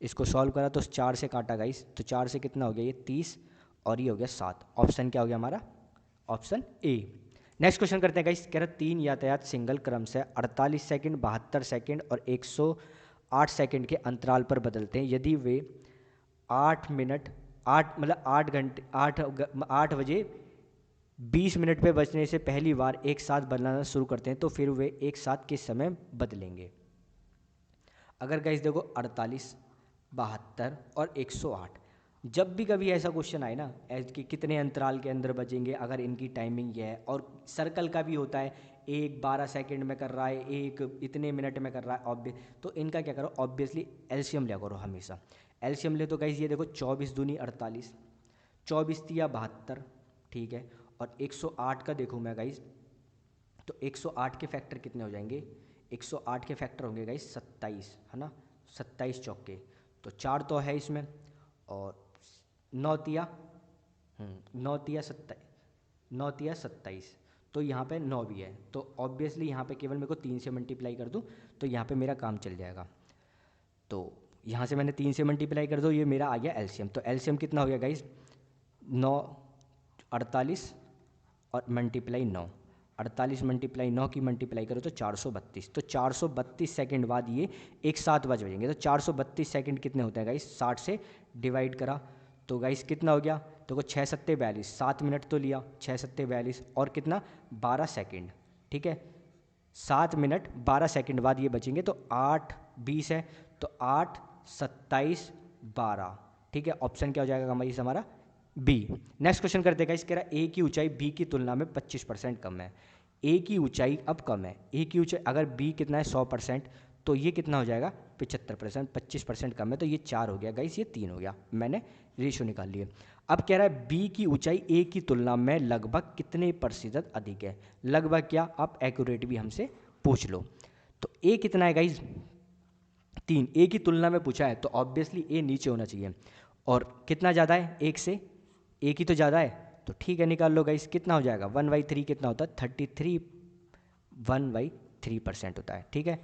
इसको सॉल्व करा तो 4 से काटा गाइस, तो 4 से कितना हो गया ये 30, और ये हो गया 7। ऑप्शन क्या हो गया हमारा, ऑप्शन ए। नेक्स्ट क्वेश्चन करते हैं गाइस। कह रहा 3 यातायात सिंगल क्रम से 48 सेकंड, 72 सेकंड और 108 सेकंड के अंतराल पर बदलते हैं। यदि वे 8 बजे 20 मिनट पे बजने से पहली बार एक साथ बदलना शुरू करते हैं, तो फिर वे एक साथ किस समय बदलेंगे। अगर गाइस देखो 48, 72 और 108, जब भी कभी ऐसा क्वेश्चन आए ना एज कि कितने अंतराल के अंदर बचेंगे, अगर इनकी टाइमिंग ये है, और सर्कल का भी होता है, एक 12 सेकंड में कर रहा है, एक इतने मिनट में कर रहा है, तो इनका क्या करो, ऑब्वियसली एलसीएम लिया करो हमेशा। एलसीएम ले तो गाइस ये देखो 24 दूनी 48, 24 तिया 72, ठीक है, और 108 का देखूँ मैं गाइस, तो 108 के फैक्टर कितने हो जाएंगे, 108 के फैक्टर होंगे गाइस 27, है ना, 27 चौके, तो 4 तो है इसमें, और 9 तिया 27, तो यहाँ पे 9 भी है, तो ऑब्वियसली यहाँ पे केवल मेरे को 3 से मल्टीप्लाई कर दूँ तो यहाँ पे मेरा काम चल जाएगा। तो यहाँ से मैंने 3 से मल्टीप्लाई कर दो, ये मेरा आ गया एलसीएम। तो एलसीएम कितना हो गया गाइस, 9 48 और मल्टीप्लाई 9, 48 मल्टीप्लाई 9 की मल्टीप्लाई करो तो 432, तो 432 सेकंड बाद ये एक साथ बजेंगे। तो 432 सेकंड कितने होते हैं गाइस, 60 से डिवाइड करा तो गाइस कितना हो गया, देखो 6 सत्ते 42, 7 मिनट तो लिया, 6 सत्ते 42 और कितना 12 सेकंड, ठीक है, 7 मिनट 12 सेकंड बाद ये बचेंगे, तो 8 20 है, तो 8 27 12, ठीक है, ऑप्शन क्या हो जाएगा हमारा बी। नेक्स्ट क्वेश्चन करते हैं, कह रहा है ए की ऊंचाई बी की तुलना में 25% कम है। ए की ऊंचाई अब कम है, ए की ऊंचाई अगर बी कितना है 100%, तो ये कितना हो जाएगा 75%, 25% कम है, तो ये 4 हो गया गाइस, ये 3 हो गया, मैंने रेशो निकाल लिए। अब कह रहा है बी की ऊंचाई ए की तुलना में लगभग कितने प्रतिशत अधिक है। लगभग क्या, आप एक्यूरेट भी हमसे पूछ लो। तो ए कितना है गाइस 3, ए की तुलना में पूछा है, तो ऑब्वियसली ए नीचे होना चाहिए, और कितना ज़्यादा है 1 से, ए की तो ज़्यादा है, तो ठीक है निकाल लो गाइस, कितना हो जाएगा 1/3 कितना होता है 33, 1/3% होता है, ठीक है।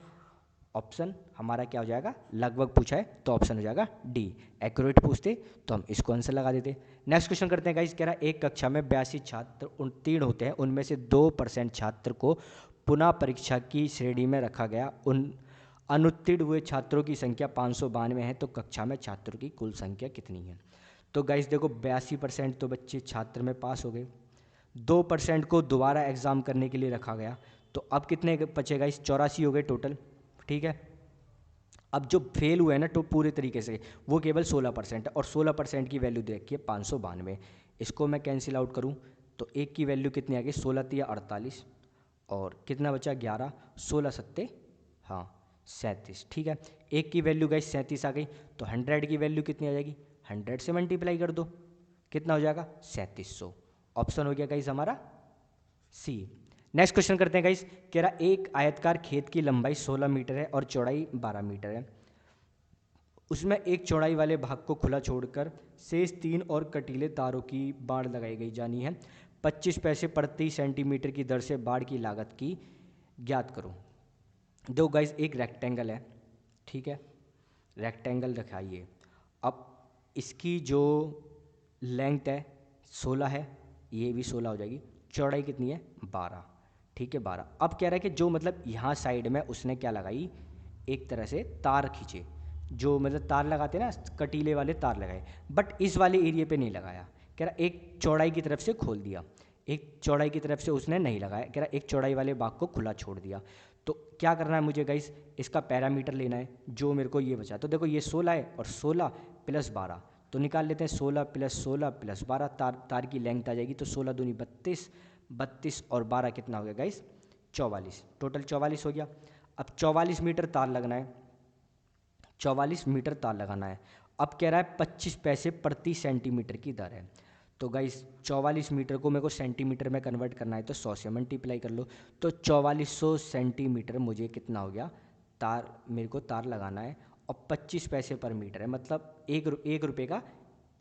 ऑप्शन हमारा क्या हो जाएगा, लगभग पूछा है तो ऑप्शन हो जाएगा डी। एक्यूरेट पूछते तो हम इसको आंसर लगा देते। नेक्स्ट क्वेश्चन करते हैं गाइस। कह रहा है एक कक्षा में 82 छात्र उत्तीर्ण होते हैं, उनमें से 2% छात्र को पुनः परीक्षा की श्रेणी में रखा गया, उन अनुत्तीर्ण हुए छात्रों की संख्या 592 है, तो कक्षा में छात्रों की कुल संख्या कितनी है। तो गाइस देखो 82% तो बच्चे छात्र में पास हो गए, 2% को दोबारा एग्ज़ाम करने के लिए रखा गया, तो अब कितने बचे गाइस 84 हो गए टोटल, ठीक है। अब जो फेल हुए हैं ना तो पूरे तरीके से वो केवल 16% है, और 16% की वैल्यू दे रखी है 592। इसको मैं कैंसिल आउट करूं तो एक की वैल्यू कितनी आ गई 16 तिया 48, और कितना बचा 11, 16 सत्ते 37, ठीक है। एक की वैल्यू गाइस 37 आ गई, तो 100 की वैल्यू कितनी आ जाएगी, 100 से मल्टीप्लाई कर दो, कितना हो जाएगा 3700। ऑप्शन हो गया गाइस हमारा सी। नेक्स्ट क्वेश्चन करते हैं गाइस। कह रहा एक आयतकार खेत की लंबाई 16 मीटर है और चौड़ाई 12 मीटर है, उसमें एक चौड़ाई वाले भाग को खुला छोड़कर शेष 3 और कटीले तारों की बाड़ लगाई गई जानी है। 25 पैसे प्रति सेंटीमीटर की दर से बाड़ की लागत की ज्ञात करो। दो गाइस एक रेक्टेंगल है, ठीक है, रेक्टेंगल दिखाइए। अब इसकी जो लेंथ है 16 है, ये भी 16 हो जाएगी, चौड़ाई कितनी है 12, ठीक है 12। अब कह रहा है कि जो मतलब यहाँ साइड में उसने क्या लगाई एक तरह से तार खींचे, जो मतलब तार लगाते ना, कटीले वाले तार लगाए, बट इस वाले एरिया पे नहीं लगाया। कह रहा एक चौड़ाई की तरफ से खोल दिया, एक चौड़ाई की तरफ से उसने नहीं लगाया, कह रहा एक चौड़ाई वाले भाग को खुला छोड़ दिया। तो क्या करना है मुझे गाइस, इसका पैरामीटर लेना है जो मेरे को ये बचा। तो देखो ये 16 है और 16 प्लस 12, तो निकाल लेते हैं 16 प्लस 16 प्लस 12, तार की लेंथ आ जाएगी। तो 16 दूनी 32, 32 और 12 कितना हो गया गाइस 44, टोटल 44 हो गया। अब 44 मीटर तार लगना है, 44 मीटर तार लगाना है। अब कह रहा है 25 पैसे प्रति सेंटीमीटर की दर है। तो गाइस 44 मीटर को मेरे को सेंटीमीटर में कन्वर्ट करना है, तो 100 से मल्टीप्लाई कर लो। तो 4400 सेंटीमीटर मुझे कितना हो गया, तार मेरे को तार लगाना है, और 25 पैसे पर मीटर है, मतलब एक रुपये का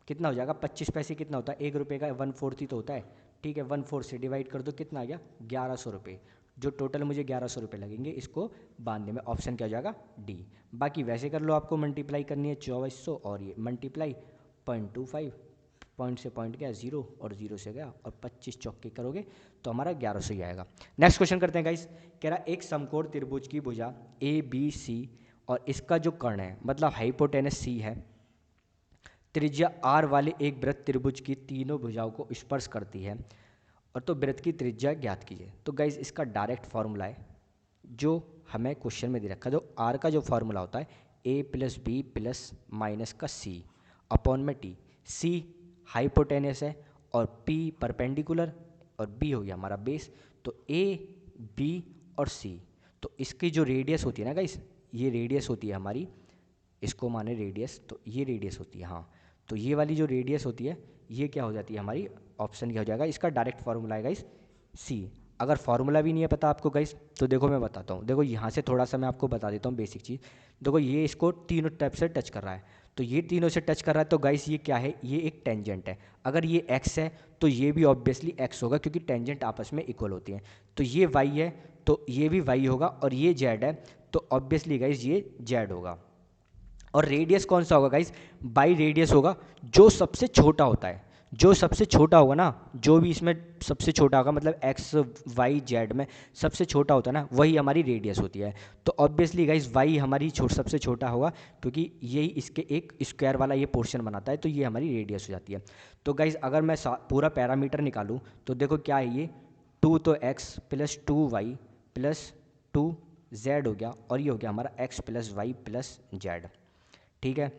कितना हो जाएगा, 25 पैसे कितना होता है, 1 रुपये का 1/4 ही तो होता है। ठीक है, 1/4 से डिवाइड कर दो, कितना आ गया 1100 रुपये, जो टोटल मुझे 1100 रुपये लगेंगे इसको बांधने में। ऑप्शन क्या हो जाएगा डी। बाकी वैसे कर लो, आपको मल्टीप्लाई करनी है 2400 और ये मल्टीप्लाई 0.25, पॉइंट से पॉइंट गया 0 और 0 से गया, और 25 चौके करोगे तो हमारा 1100 ही आएगा। नेक्स्ट क्वेश्चन करते हैं गाइस। कह रहा एक समकोण त्रिभुज की भुजा ए बी सी और इसका जो कर्ण है मतलब हाइपोटेनस सी है, त्रिज्या आर वाले एक वृत्त त्रिभुज की तीनों भुजाओं को स्पर्श करती है, और तो वृत्त की त्रिज्या ज्ञात कीजिए। तो गाइस इसका डायरेक्ट फॉर्मूला है जो हमें क्वेश्चन में दे रखा है, जो आर का जो फॉर्मूला होता है ए प्लस बी प्लस माइनस का सी अपॉन में टी। सी हाइपोटेनस है और पी परपेंडिकुलर और बी हो गया हमारा बेस। तो ए बी और सी, तो इसकी जो रेडियस होती है ना गाइस, ये रेडियस होती है हमारी, इसको माने रेडियस, तो ये रेडियस होती है, हाँ। तो ये वाली जो रेडियस होती है ये क्या हो जाती है हमारी, ऑप्शन क्या हो जाएगा, इसका डायरेक्ट फार्मूला है गाइस सी। अगर फार्मूला भी नहीं है पता आपको गाइस, तो देखो मैं बताता हूँ। देखो यहाँ से थोड़ा सा मैं आपको बता देता हूँ बेसिक चीज़। देखो ये इसको तीनों टाइप से टच कर रहा है, तो ये तीनों से टच कर रहा है, तो गाइस ये क्या है, ये एक टेंजेंट है। अगर ये एक्स है तो ये भी ऑब्वियसली एक्स होगा, क्योंकि टेंजेंट आपस में इक्वल होती हैं। तो ये वाई है तो ये भी वाई होगा, और ये जेड है तो ऑब्वियसली गाइस ये जेड होगा। और रेडियस कौन सा होगा गाइस, बाई रेडियस होगा, जो सबसे छोटा होता है, जो सबसे छोटा होगा ना, जो भी इसमें सबसे छोटा होगा, मतलब एक्स वाई जेड में सबसे छोटा होता है ना, वही हमारी रेडियस होती है। तो ऑब्वियसली गाइस वाई हमारी सबसे छोटा होगा, क्योंकि यही इसके एक स्क्वायर वाला ये पोर्शन बनाता है, तो ये हमारी रेडियस हो जाती है। तो गाइस अगर मैं पूरा पैरामीटर निकालूँ तो देखो क्या है, ये 2 तो x plus 2y plus 2z हो गया, और ये हो गया हमारा x plus y plus z. ठीक है,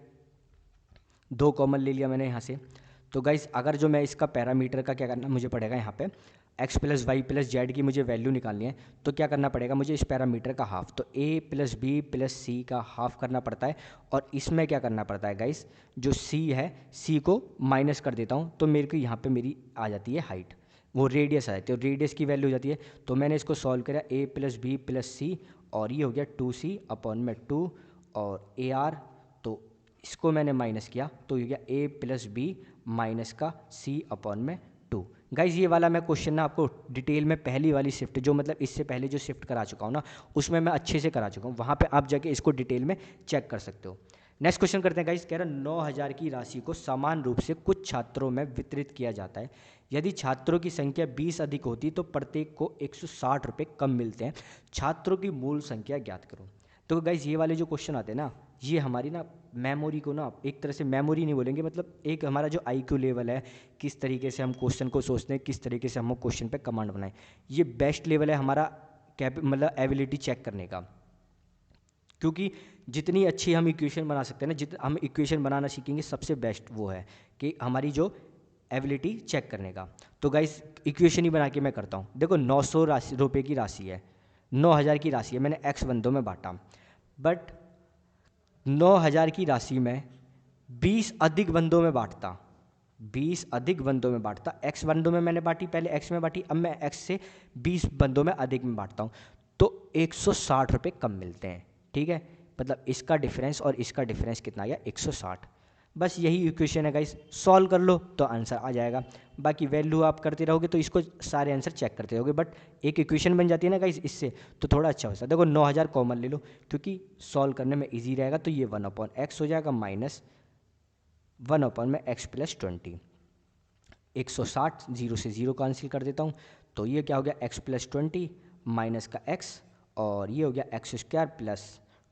2 कॉमन ले लिया मैंने यहाँ से। तो गाइस अगर जो मैं इसका पैरामीटर का क्या करना मुझे पड़ेगा, यहाँ पे x plus y plus z की मुझे वैल्यू निकालनी है, तो क्या करना पड़ेगा मुझे इस पैरामीटर का हाफ, तो a प्लस बी प्लस सी का हाफ करना पड़ता है। और इसमें क्या करना पड़ता है गाइस, जो c है c को माइनस कर देता हूँ, तो मेरे को यहाँ पे मेरी आ जाती है हाइट, वो रेडियस आ जाती है, और रेडियस की वैल्यू हो जाती है। तो मैंने इसको सॉल्व किया a प्लस बी प्लस सी, और ये हो गया 2c अपॉन में 2 और ए आर, तो इसको मैंने माइनस किया तो ये गया a प्लस बी माइनस का c अपॉन में 2। गाइज ये वाला मैं क्वेश्चन ना आपको डिटेल में पहली वाली शिफ्ट, जो मतलब इससे पहले जो शिफ्ट करा चुका हूँ ना, उसमें मैं अच्छे से करा चुका हूँ, वहाँ पे आप जाके इसको डिटेल में चेक कर सकते हो। नेक्स्ट क्वेश्चन करते हैं गाइज। कह रहा 9000 की राशि को समान रूप से कुछ छात्रों में वितरित किया जाता है। यदि छात्रों की संख्या 20 अधिक होती तो प्रत्येक को 160 रुपये कम मिलते हैं। छात्रों की मूल संख्या ज्ञात करो। तो गाइज ये वाले जो क्वेश्चन आते हैं ना, ये हमारी ना मेमोरी को ना, एक तरह से मेमोरी नहीं बोलेंगे, मतलब एक हमारा जो IQ लेवल है, किस तरीके से हम क्वेश्चन को सोचते हैं, किस तरीके से हम क्वेश्चन पे कमांड बनाएं, ये बेस्ट लेवल है हमारा मतलब एबिलिटी चेक करने का। क्योंकि जितनी अच्छी हम इक्वेशन बना सकते हैं ना, हम इक्वेशन बनाना सीखेंगे, सबसे बेस्ट वो है कि हमारी जो एबिलिटी चेक करने का। तो गाइस इक्वेशन ही बना के मैं करता हूँ। देखो 900 रुपये की राशि है, 9000 की राशि है, मैंने x बंदों में बांटा, बट 9000 की राशि में 20 अधिक बंदों में बांटता, 20 अधिक बंदों में बांटता, x बंदों में मैंने बांटी, पहले x में बांटी, अब मैं x से 20 बंदों में अधिक में बांटता हूँ, तो 160 रुपये कम मिलते हैं। ठीक है, मतलब इसका डिफरेंस और इसका डिफरेंस कितना आ गया 160। बस यही इक्वेशन है गाइस, सॉल्व कर लो तो आंसर आ जाएगा। बाकी वैल्यू आप करते रहोगे तो इसको सारे आंसर चेक करते रहोगे, बट एक इक्वेशन बन जाती है ना गाइस इससे, तो थोड़ा अच्छा होता है। देखो 9000 कॉमन ले लो क्योंकि सॉल्व करने में इजी रहेगा, तो ये 1/x हो जाएगा माइनस 1/x प्लस 20। 160 0 से 0 कैंसिल कर देता हूँ, तो ये क्या हो गया x प्लस 20 माइनस का x, और ये हो गया x square plus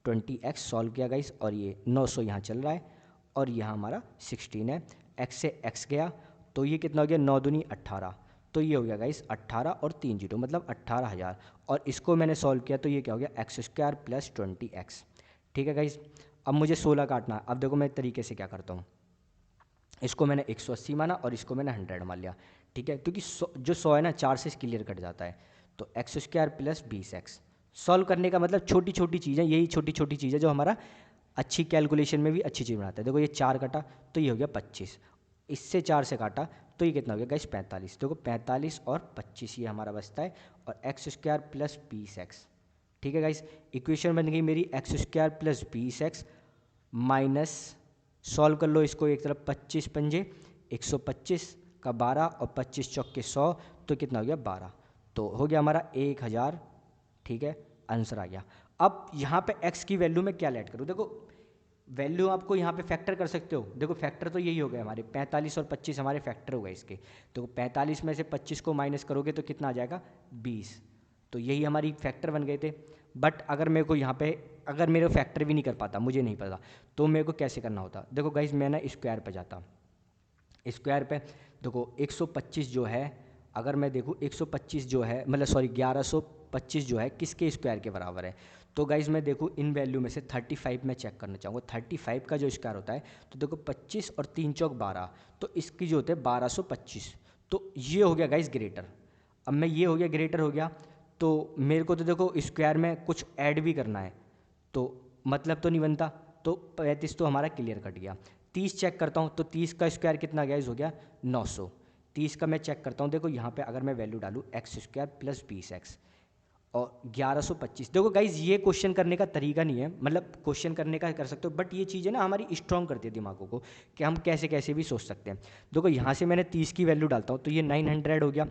20x solve किया गाइस, और ये 900 यहाँ चल रहा है और यहाँ हमारा 16 है, x से x गया तो ये कितना हो गया, 9 दूनी 18, तो ये हो गया गाइस 18 और 3 जीरो मतलब 18,000, और इसको मैंने सॉल्व किया तो ये क्या हो गया एक्स स्क्वायर प्लस 20x। ठीक है गाइस, अब मुझे 16 काटना है। अब देखो मैं तरीके से क्या करता हूँ, इसको मैंने 180 माना और इसको मैंने 100 मान लिया। ठीक है, क्योंकि जो 100 है ना 4 से क्लियर कट जाता है, तो x square plus 20x। Solve करने का मतलब छोटी छोटी चीज़ें, यही छोटी छोटी चीज़ें जो हमारा अच्छी कैलकुलेशन में भी अच्छी चीज़ बनाता है। देखो ये 4 कटा तो ये हो गया 25, इससे 4 से काटा तो ये कितना हो गया गाइस 45। देखो 45 और 25 ये हमारा बचता है, और एक्स स्क्वायर प्लस 20x। ठीक है गाइस, इक्वेशन बन गई मेरी x square plus 20x minus, solve कर लो इसको एक तरफ, 25 पंजे 125 का 12 और 25 चौक के 100, तो कितना हो गया 12, तो हो गया हमारा 1000। ठीक है, आंसर आ गया। अब यहाँ पे x की वैल्यू में क्या ऐड करूँ, देखो वैल्यू आपको यहाँ पे फैक्टर कर सकते हो। देखो फैक्टर तो यही हो गया हमारे 45 और 25 हमारे फैक्टर हो गए इसके। देखो 45 में से 25 को माइनस करोगे तो कितना आ जाएगा 20, तो यही हमारी फैक्टर बन गए थे। बट अगर मेरे को यहाँ पे अगर मेरे फैक्टर भी नहीं कर पाता, मुझे नहीं पता, तो मेरे को कैसे करना होता। देखो गाइज मैं ना स्क्वायर पे जाता, स्क्वायर पे देखो 125 जो है, अगर मैं देखूँ 125 जो है मतलब सॉरी 1125 जो है किसके स्क्वायर के बराबर है, तो गाइज मैं देखूँ इन वैल्यू में से 35 में चेक करना चाहूँगा। 35 का जो स्क्वायर होता है तो देखो 25 और 3 चौक 12, तो इसकी जो होते हैं 1225, तो ये हो गया गाइज ग्रेटर। अब मैं ये हो गया ग्रेटर हो गया, तो मेरे को तो देखो स्क्वायर में कुछ ऐड भी करना है, तो मतलब तो नहीं बनता, तो 35 तो हमारा क्लियर कट गया। 30 चेक करता हूँ तो 30 का स्क्वायर कितना गाइज हो गया 900। 30 का मैं चेक करता हूँ, देखो यहाँ पे अगर मैं वैल्यू डालूँ एक्स स्क्वायर प्लस 20x और 1125। देखो गाइज ये क्वेश्चन करने का तरीका नहीं है, मतलब क्वेश्चन करने का कर सकते हो, बट ये चीज़ें ना हमारी स्ट्रॉन्ग करती है दिमागों को कि हम कैसे कैसे भी सोच सकते हैं। देखो यहाँ से मैंने 30 की वैल्यू डालता हूँ तो ये 900 हो गया,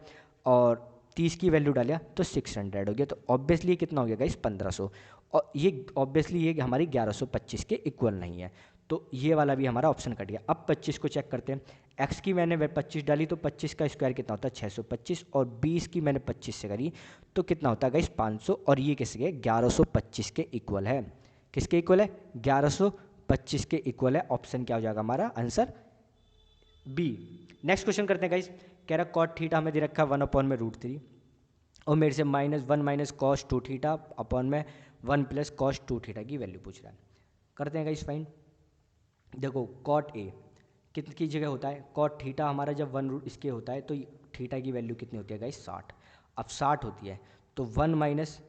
और 30 की वैल्यू डालिया तो 600 हो गया, तो ऑब्वियसली कितना हो गया गाइस 1500, और ये ऑब्वियसली ये हमारी 1125 के इक्वल नहीं है, तो ये वाला भी हमारा ऑप्शन कट गया। अब 25 को चेक करते हैं, एक्स की मैंने 25 डाली तो 25 का स्क्वायर कितना होता है 625, और 20 की मैंने 25 से करी तो कितना होता है गाइस 500, और ये किसके 1125 के इक्वल है। किसके इक्वल है 1125 के इक्वल है। ऑप्शन क्या हो जाएगा हमारा आंसर बी। नेक्स्ट क्वेश्चन करते हैं गाइस, कह रहा कॉट थीटा हमें दे रखा है 1/√3, और मेरे से -1 माइनस कॉस 2 थीटा अपॉन में 1 प्लस कॉस 2 थीटा की वैल्यू पूछ रहा है। करते हैं गाइस फाइंड। देखो कॉट ए कितनी जगह होता है, कॉट थीटा हमारा जब 1 इसके होता है तो थीटा की वैल्यू कितनी होती है गाइस 60। अब 60 होती है तो 1 माइनस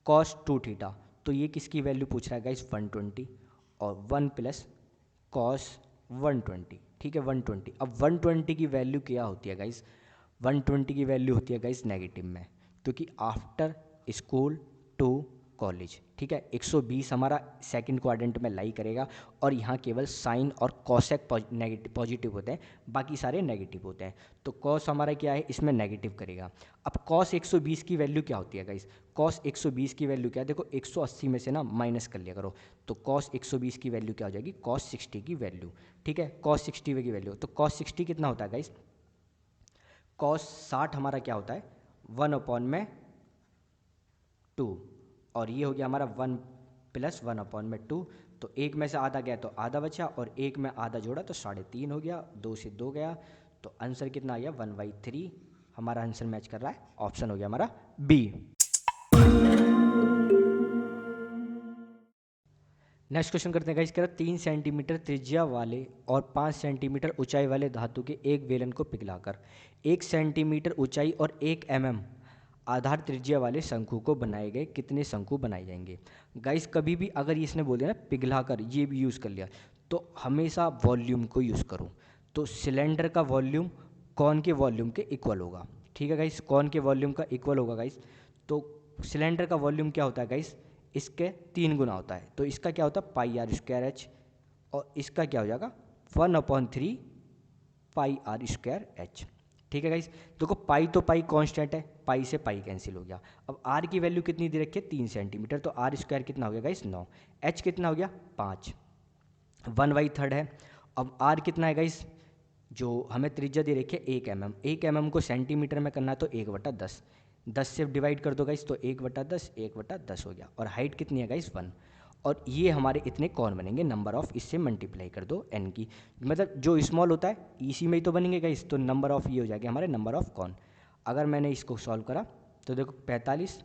कॉस 2 थीटा, तो ये किसकी वैल्यू पूछ रहा है गाइस 120, और 1 प्लस कॉस 120। ठीक है 120। अब 120 की वैल्यू क्या होती है गाइस, 120 की वैल्यू होती है गाइस नेगेटिव में, क्योंकि आफ्टर स्कूल टू कॉलेज। ठीक है 120 हमारा सेकंड क्वाड्रेंट में लाई करेगा, और यहाँ केवल साइन और कॉसेक नेगेटिव पॉजिटिव होते हैं, बाकी सारे नेगेटिव होते हैं, तो कॉस हमारा क्या है इसमें नेगेटिव करेगा। अब कॉस 120 की वैल्यू क्या होती है गाइस, कॉस 120 की वैल्यू क्या है, देखो 180 में से ना माइनस कर लिया करो, तो कॉस 120 की वैल्यू क्या हो जाएगी कॉस 60 की वैल्यू। ठीक है कॉस 60 की वैल्यू, तो कॉस 60 कितना होता है गाइस, कॉस 60 हमारा क्या होता है 1/2, और ये हो गया हमारा 1 प्लस 1/2, तो एक में से आधा गया तो आधा बचा, और एक में आधा जोड़ा तो 3.5 हो गया, 2 से 2 गया, तो आंसर कितना आ गया 1/3। हमारा आंसर मैच कर रहा है, ऑप्शन हो गया हमारा बी। नेक्स्ट क्वेश्चन करते हैं गाइस, कह रहा 3 सेंटीमीटर त्रिज्या वाले और 5 सेंटीमीटर ऊंचाई वाले धातु के एक बेलन को पिघलाकर 1 सेंटीमीटर ऊंचाई और 1 mm आधार त्रिज्या वाले शंकु को बनाए गए कितने शंकु बनाए जाएंगे। गाइस कभी भी अगर इसने बोल दिया ना पिघलाकर, ये भी यूज़ कर लिया, तो हमेशा वॉल्यूम को यूज़ करो। तो सिलेंडर का वॉल्यूम कौन के वॉल्यूम के इक्वल होगा। ठीक है गाइस, कौन के वॉल्यूम का इक्वल होगा गाइस, तो सिलेंडर का वॉल्यूम क्या होता है गाइस इसके 3 गुना होता है, तो इसका क्या होता है πr²h, और इसका क्या हो जाएगा 1/3 πr²h। ठीक है गाइस, देखो पाई तो पाई कांस्टेंट है, पाई से पाई कैंसिल हो गया। अब आर की वैल्यू कितनी दे रखी है 3 सेंटीमीटर, तो r² कितना हो गया गाइस 9, h कितना हो गया 5, 1/3 है। अब r कितना है गाइस, जो हमें त्रिज्या दे रखी है 1 mm, 1 mm को सेंटीमीटर में करना है तो 1/10, 10 से डिवाइड कर दो गाइस तो 1/10 1/10 हो गया, और हाइट कितनी है गाइस 1, और ये हमारे इतने कौन बनेंगे, नंबर ऑफ़, इससे मल्टीप्लाई कर दो n की, मतलब जो स्मॉल होता है इसी में ही तो बनेंगे गाइस, तो नंबर ऑफ़ ये हो जाएगा हमारे नंबर ऑफ़ कौन। अगर मैंने इसको सॉल्व करा तो देखो 45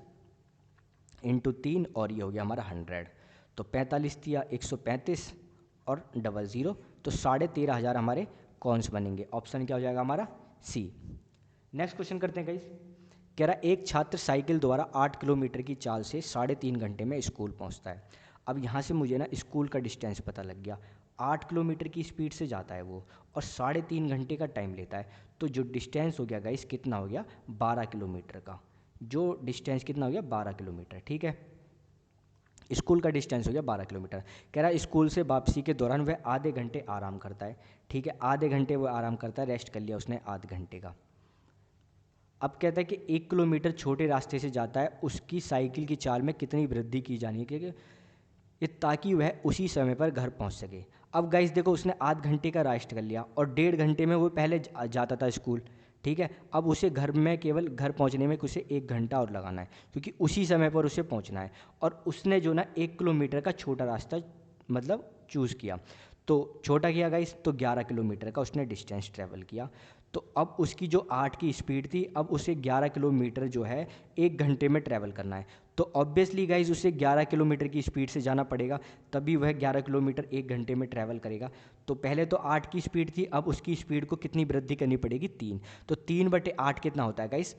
इंटू 3 और ये हो गया हमारा 100, तो 45 दिया 135 और 00, तो 13,500 हमारे कौनस बनेंगे। ऑप्शन क्या हो जाएगा हमारा, सी। नेक्स्ट क्वेश्चन करते हैं गाइस। कह रहा एक छात्र साइकिल द्वारा 8 किलोमीटर की चाल से 3.5 घंटे में स्कूल पहुंचता है। अब यहाँ से मुझे ना स्कूल का डिस्टेंस पता लग गया, 8 किलोमीटर की स्पीड से जाता है वो और 3.5 घंटे का टाइम लेता है, तो जो डिस्टेंस हो गया गाइस कितना हो गया, 12 किलोमीटर का। जो डिस्टेंस कितना हो गया, 12 किलोमीटर, ठीक है। स्कूल का डिस्टेंस हो गया 12 किलोमीटर। कह रहा है स्कूल से वापसी के दौरान वह आधे घंटे आराम करता है, ठीक है, आधे घंटे वो आराम करता है, रेस्ट कर लिया उसने आधे घंटे का। अब कहता है कि 1 किलोमीटर छोटे रास्ते से जाता है, उसकी साइकिल की चाल में कितनी वृद्धि की जानी है, क्योंकि ये ताकि वह उसी समय पर घर पहुंच सके। अब गाइस देखो उसने आध घंटे का रेस्ट कर लिया और 1.5 घंटे में वो पहले जाता था स्कूल, ठीक है। अब उसे घर में केवल घर पहुंचने में उसे 1 घंटा और लगाना है, क्योंकि उसी समय पर उसे पहुंचना है। और उसने जो ना 1 किलोमीटर का छोटा रास्ता मतलब चूज़ किया, तो छोटा किया गाइस, तो 11 किलोमीटर का उसने डिस्टेंस ट्रैवल किया। तो अब उसकी जो 8 की स्पीड थी, अब उसे 11 किलोमीटर जो है 1 घंटे में ट्रैवल करना है। तो ऑब्वियसली गाइज उसे 11 किलोमीटर की स्पीड से जाना पड़ेगा, तभी वह 11 किलोमीटर 1 घंटे में ट्रैवल करेगा। तो पहले तो 8 की स्पीड थी, अब उसकी स्पीड को कितनी वृद्धि करनी पड़ेगी, 3। तो 3/8 कितना होता है गाइज,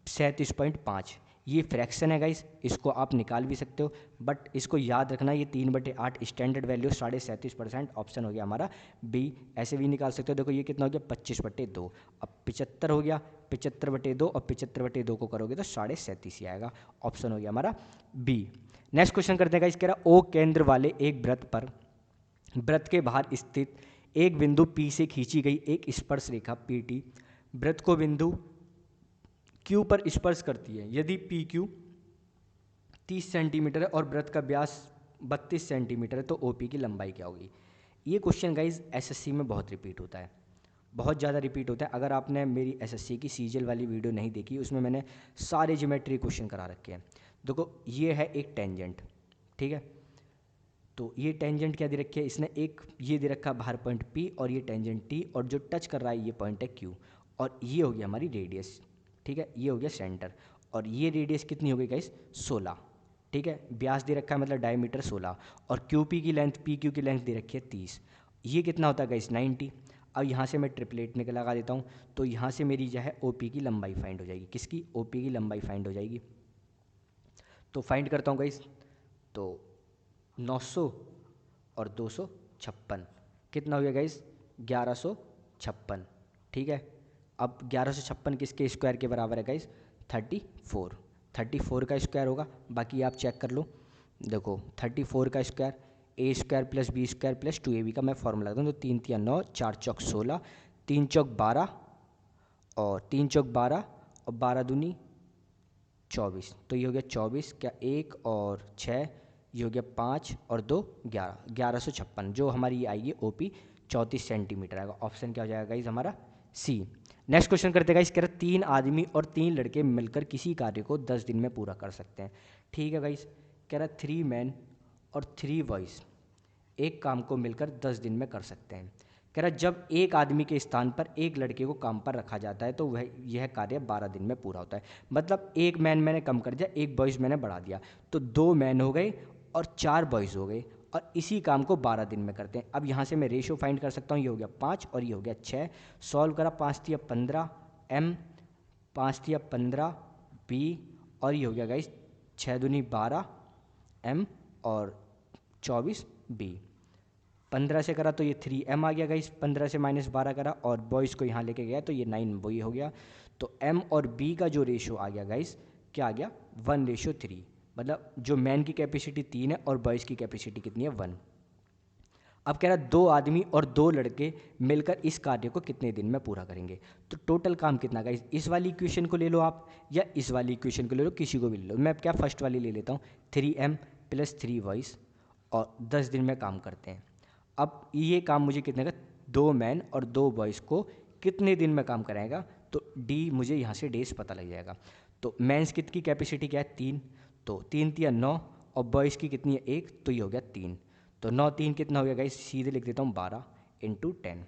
37.5। ये फ्रैक्शन है गाइस, इसको आप निकाल भी सकते हो, बट इसको याद रखना, ये 3/8 स्टैंडर्ड वैल्यू 37.5%, ऑप्शन हो गया हमारा बी। ऐसे भी निकाल सकते हो, देखो ये कितना हो गया 25/2। अब 75 हो गया, 75/2 और 75/2 को करोगे तो 37.5 ही आएगा, ऑप्शन हो गया हमारा बी। नेक्स्ट क्वेश्चन करते हैं गाइस। कह रहा ओ केंद्र वाले एक वृत्त पर वृत्त के बाहर स्थित एक बिंदु P से खींची गई एक स्पर्श रेखा PT वृत्त को बिंदु Q पर स्पर्श करती है। यदि PQ 30 सेंटीमीटर है और वृत्त का व्यास 32 सेंटीमीटर है, तो OP की लंबाई क्या होगी। ये क्वेश्चन गाइज SSC में बहुत रिपीट होता है, बहुत ज़्यादा रिपीट होता है। अगर आपने मेरी SSC की सीजीएल वाली वीडियो नहीं देखी, उसमें मैंने सारे ज्योमेट्री क्वेश्चन करा रखे हैं। देखो ये है एक टेंजेंट, ठीक है, तो ये टेंजेंट क्या दे रखी है, इसने एक ये दे रखा बाहर पॉइंट P और ये टेंजेंट T, और जो टच कर रहा है ये पॉइंट है Q, और ये हो गया हमारी रेडियस, ठीक है, ये हो गया सेंटर, और ये रेडियस कितनी हो गई गाइस, 16, ठीक है। व्यास दे रखा है मतलब डायमीटर 16, और QP की लेंथ, PQ की लेंथ दे रखी है 30, ये कितना होता है गाइस 90। अब यहाँ से मैं ट्रिपलेट निकल लगा देता हूँ, तो यहाँ से मेरी जो है OP की लंबाई फाइंड हो जाएगी, किसकी, OP की लंबाई फाइंड हो जाएगी। तो फाइंड करता हूँ गाइस, तो 900 और 256 कितना हो गया गाइस, 1156, ठीक है। अब 1156 किसके स्क्वायर के बराबर है गाइस, 34 का स्क्वायर होगा। बाकी आप चेक कर लो, देखो 34 का स्क्वायर A² + B² + 2AB का मैं फॉर्मूला लगाता हूँ, तो 3 × 9, 4 × 16, 3 × 12 और 3 × 12 और 12 दूनी 24, तो ये हो गया 24, क्या 1 और 6, ये हो गया 5 और 2 11, 1156, जो हमारी ये आएगी OP 34 सेंटीमीटर आएगा। ऑप्शन क्या हो जाएगा गाइज हमारा सी। नेक्स्ट क्वेश्चन करते हैं गाइज। कह रहा 3 आदमी और 3 लड़के मिलकर किसी कार्य को 10 दिन में पूरा कर सकते हैं, ठीक है गाइज। कह रहा 3 मैन और 3 बॉयज़ एक काम को मिलकर 10 दिन में कर सकते हैं। कह रहा जब एक आदमी के स्थान पर एक लड़के को काम पर रखा जाता है तो वह यह कार्य 12 दिन में पूरा होता है। मतलब एक मैन मैंने कम कर दिया, एक बॉयज़ मैंने बढ़ा दिया, तो 2 मैन हो गए और 4 बॉयज़ हो गए, और इसी काम को 12 दिन में करते हैं। अब यहाँ से मैं रेशो फाइंड कर सकता हूँ, ये हो गया 5 और ये हो गया 6। सॉल्व करा, 5 × 15 M, 5 × 15 B, और ये हो गया गाइस 6 दूनी 12 M और 24 B। 15 से करा तो ये 3M आ गया गाइस, 15 से -12 करा और बॉयज़ को यहाँ लेके गया तो ये 9 वही हो गया। तो M और B का जो रेशो आ गया गाइस, क्या आ गया, 1:3। मतलब जो मैन की कैपेसिटी 3 है और बॉयज़ की कैपेसिटी कितनी है, 1। अब कह रहा 2 आदमी और 2 लड़के मिलकर इस कार्य को कितने दिन में पूरा करेंगे। तो टोटल काम कितना गाइस, इस वाली इक्वेशन को ले लो आप या इस वाली इक्वेशन को ले लो, किसी को भी ले लो। मैं क्या फर्स्ट वाली ले लेता हूँ, 3M + 3 बॉयज़ और 10 दिन में काम करते हैं। अब ये काम मुझे कितने का, 2 मैन और 2 बॉयज़ को कितने दिन में काम कराएगा, तो डी मुझे यहाँ से डेज पता लग जाएगा। तो मैंस कित की कैपेसिटी क्या है, 3, तो 3 × 9 और बॉयज़ की कितनी है 1, तो ये हो गया 3। तो 9 3 कितना हो गया गाइस, सीधे लिख देता हूँ 12 × 10।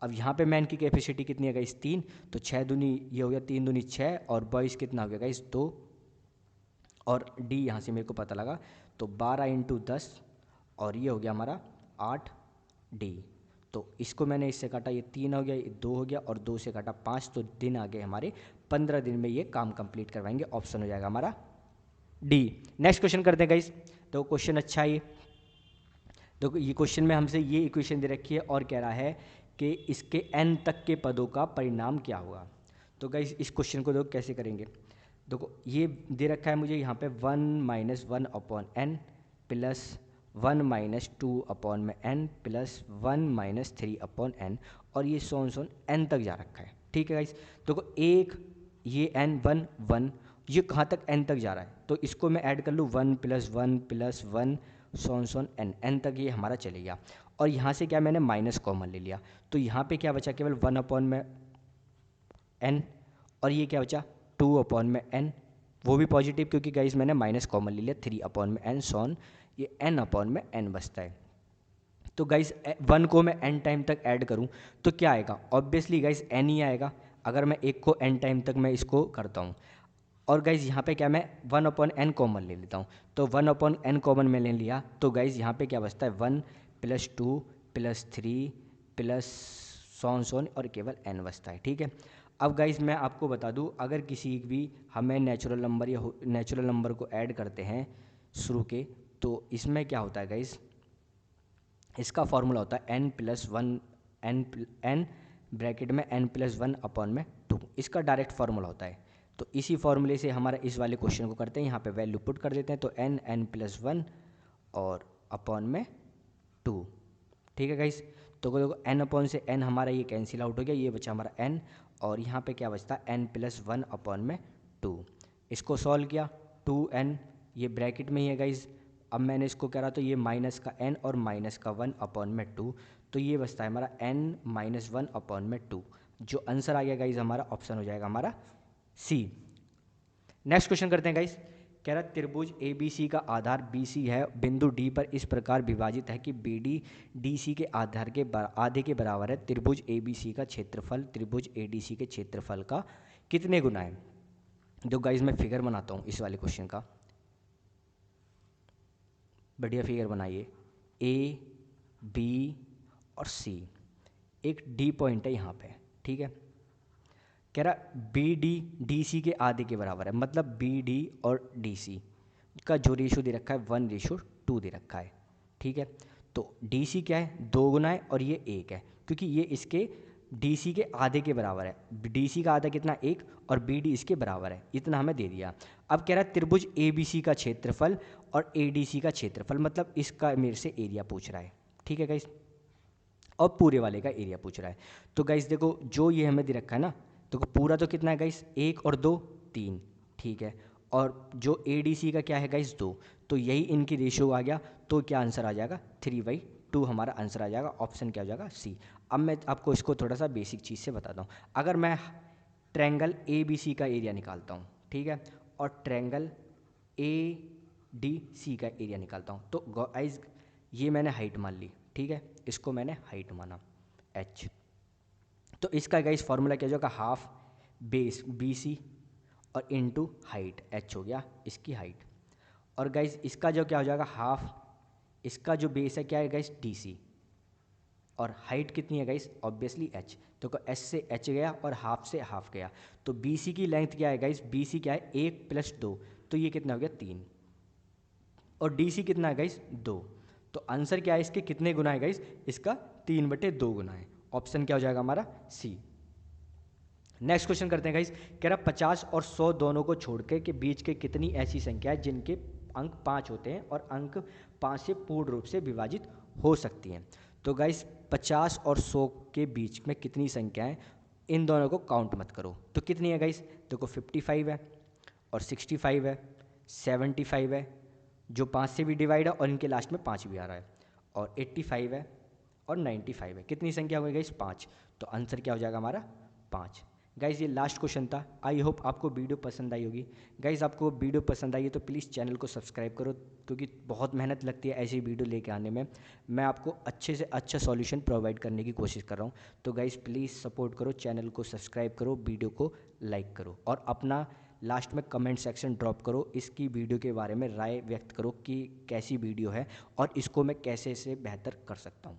अब यहाँ पे मैन की कैपेसिटी कितनी है गाइस 3, तो 6 दूनी ये हो गया 3 दूनी 6, और बॉयज़ कितना हो गया गाइस 2, और डी यहाँ से मेरे को पता लगा, तो 12 × 10 और ये हो गया हमारा 8 डी। तो इसको मैंने इससे काटा, ये 3 हो गया, ये 2 हो गया, और 2 से काटा 5, तो दिन आ गए हमारे 15 दिन में ये काम कंप्लीट करवाएंगे। ऑप्शन हो जाएगा हमारा डी। नेक्स्ट क्वेश्चन करते हैं गाइस। तो क्वेश्चन अच्छा है, तो ये क्वेश्चन में हमसे ये इक्वेशन दे रखी है और कह रहा है कि इसके n तक के पदों का परिणाम क्या होगा। तो गाइस इस क्वेश्चन को देखो कैसे करेंगे। देखो ये दे रखा है मुझे यहाँ पे 1 - 1/n plus 1 - 2/n plus 1 - 3/n, और ये सोन n तक जा रखा है। ठीक है गाइस, देखो एक ये n 1 1, ये कहाँ तक n तक जा रहा है, तो इसको मैं ऐड कर लूँ 1 + 1 + 1 सोन n तक ये हमारा चलेगा। और यहाँ से क्या मैंने माइनस कॉमन ले लिया, तो यहाँ पे क्या बचा, केवल 1/n, और ये क्या बचा 2/n, वो भी पॉजिटिव क्योंकि गाइस मैंने माइनस कॉमन ले लिया 3/n सोन, ये n/n बचता है। तो गाइस 1 को मैं n टाइम तक ऐड करूँ तो क्या आएगा, ऑब्वियसली गाइस n ही आएगा, अगर मैं एक को n टाइम तक मैं इसको करता हूँ। और गाइज यहाँ पे क्या मैं 1/n कॉमन ले लेता हूँ, तो 1/n कॉमन में ले लिया, तो गाइज यहाँ पे क्या बचता है 1 + 2 + 3 प्लस सोन और केवल n बचता है। ठीक है, अब गाइज मैं आपको बता दूँ, अगर किसी भी हमें नेचुरल नंबर या नेचुरल नंबर को ऐड करते हैं शुरू के, तो इसमें क्या होता है गाइज, इसका फॉर्मूला होता है n + 1 n ब्रैकेट में n + 1/2, इसका डायरेक्ट फार्मूला होता है। तो इसी फॉर्मूले से हमारा इस वाले क्वेश्चन को करते हैं, यहाँ पे वैल्यू पुट कर देते हैं, तो n + 1 और अपॉन में 2। ठीक है गाइस, तो देखो n से n हमारा ये कैंसिल आउट हो गया, ये बचा हमारा n, और यहाँ पे क्या बचता है n + 1/2। इसको सॉल्व किया, 2n ये ब्रैकेट में ही है गाइस, अब मैंने इसको करा तो ये माइनस का n और माइनस का 1/2, तो ये बचता है हमारा n - 1/2। जो आंसर आ गया गाइस हमारा ऑप्शन हो जाएगा हमारा सी। नेक्स्ट क्वेश्चन करते हैं गाइस, कह रहा त्रिभुज ABC का आधार BC है, बिंदु D पर इस प्रकार विभाजित है कि BD DC के आधार के आधे के बराबर है। त्रिभुज ABC का क्षेत्रफल त्रिभुज ADC के क्षेत्रफल का कितने गुना है। जो गाइस मैं फिगर बनाता हूँ इस वाले क्वेश्चन का, बढ़िया फिगर बनाइए, A B और C, एक D पॉइंट है यहाँ पे। ठीक है, कह रहा BD DC के आधे के बराबर है, मतलब BD और DC का जो रेशो दे रखा है 1:2 दे रखा है। ठीक है, तो DC क्या है 2 गुना है और ये 1 है, क्योंकि ये इसके DC के आधे के बराबर है। DC का आधा कितना 1 और BD इसके बराबर है, इतना हमें दे दिया। अब कह रहा है त्रिभुज ABC का क्षेत्रफल और ADC का क्षेत्रफल, मतलब इसका मेरे से एरिया पूछ रहा है। ठीक है गाइस, और पूरे वाले का एरिया पूछ रहा है। तो गाइस देखो जो ये हमें दे रखा है ना, तो पूरा तो कितना है गाइस 1 और 2 3। ठीक है, और जो ADC का क्या है गाइस 2, तो यही इनकी रेशियो आ गया, तो क्या आंसर आ जाएगा 3/2 हमारा आंसर आ जाएगा। ऑप्शन क्या हो जाएगा सी। अब मैं आपको इसको थोड़ा सा बेसिक चीज़ से बताता हूँ। अगर मैं ट्रायंगल ABC का एरिया निकालता हूँ, ठीक है, और ट्रायंगल ADC का एरिया निकालता हूँ, तो गाइस ये मैंने हाइट मान ली। ठीक है, इसको मैंने हाइट माना h, तो इसका गाइस फॉर्मूला क्या हो जाएगा, हाफ बेस BC और इनटू हाइट h हो गया इसकी हाइट। और गाइस इसका जो क्या हो जाएगा हाफ, इसका जो बेस है क्या है गाइस DC, और हाइट कितनी है गाइस ऑब्वियसली h, तो h से h गया और हाफ से हाफ गया, तो BC की लेंथ क्या है गाइस, BC क्या है 1 + 2, तो ये कितना हो गया 3, और DC कितना है गाइस 2, तो आंसर क्या है इसके कितने गुना है गाइस, इसका 3/2 गुना है। ऑप्शन क्या हो जाएगा हमारा सी। नेक्स्ट क्वेश्चन करते हैं गाइस, कह रहा 50 और 100 दोनों को छोड़कर के बीच के कितनी ऐसी संख्या है जिनके अंक 5 होते हैं और अंक 5 से पूर्ण रूप से विभाजित हो सकती हैं। तो गाइस 50 और 100 के बीच में कितनी संख्या है, इन दोनों को काउंट मत करो, तो कितनी है गाइस, देखो 55 है और 65 है, 75 है जो 5 से भी डिवाइड है और इनके लास्ट में 5 भी आ रहा है, और 85 है और 95 है। कितनी संख्या हो गई गाइस 5, तो आंसर क्या हो जाएगा हमारा 5। गाइज़ ये लास्ट क्वेश्चन था। आई होप आपको वीडियो पसंद आई होगी। गाइज़ आपको वीडियो पसंद आई है तो प्लीज़ चैनल को सब्सक्राइब करो, क्योंकि बहुत मेहनत लगती है ऐसी वीडियो लेके आने में। मैं आपको अच्छे से अच्छा सॉल्यूशन प्रोवाइड करने की कोशिश कर रहा हूँ। तो गाइज़ प्लीज़ सपोर्ट करो, चैनल को सब्सक्राइब करो, वीडियो को लाइक करो और अपना लास्ट में कमेंट सेक्शन ड्रॉप करो। इसकी वीडियो के बारे में राय व्यक्त करो कि कैसी वीडियो है और इसको मैं कैसे इसे बेहतर कर सकता हूँ।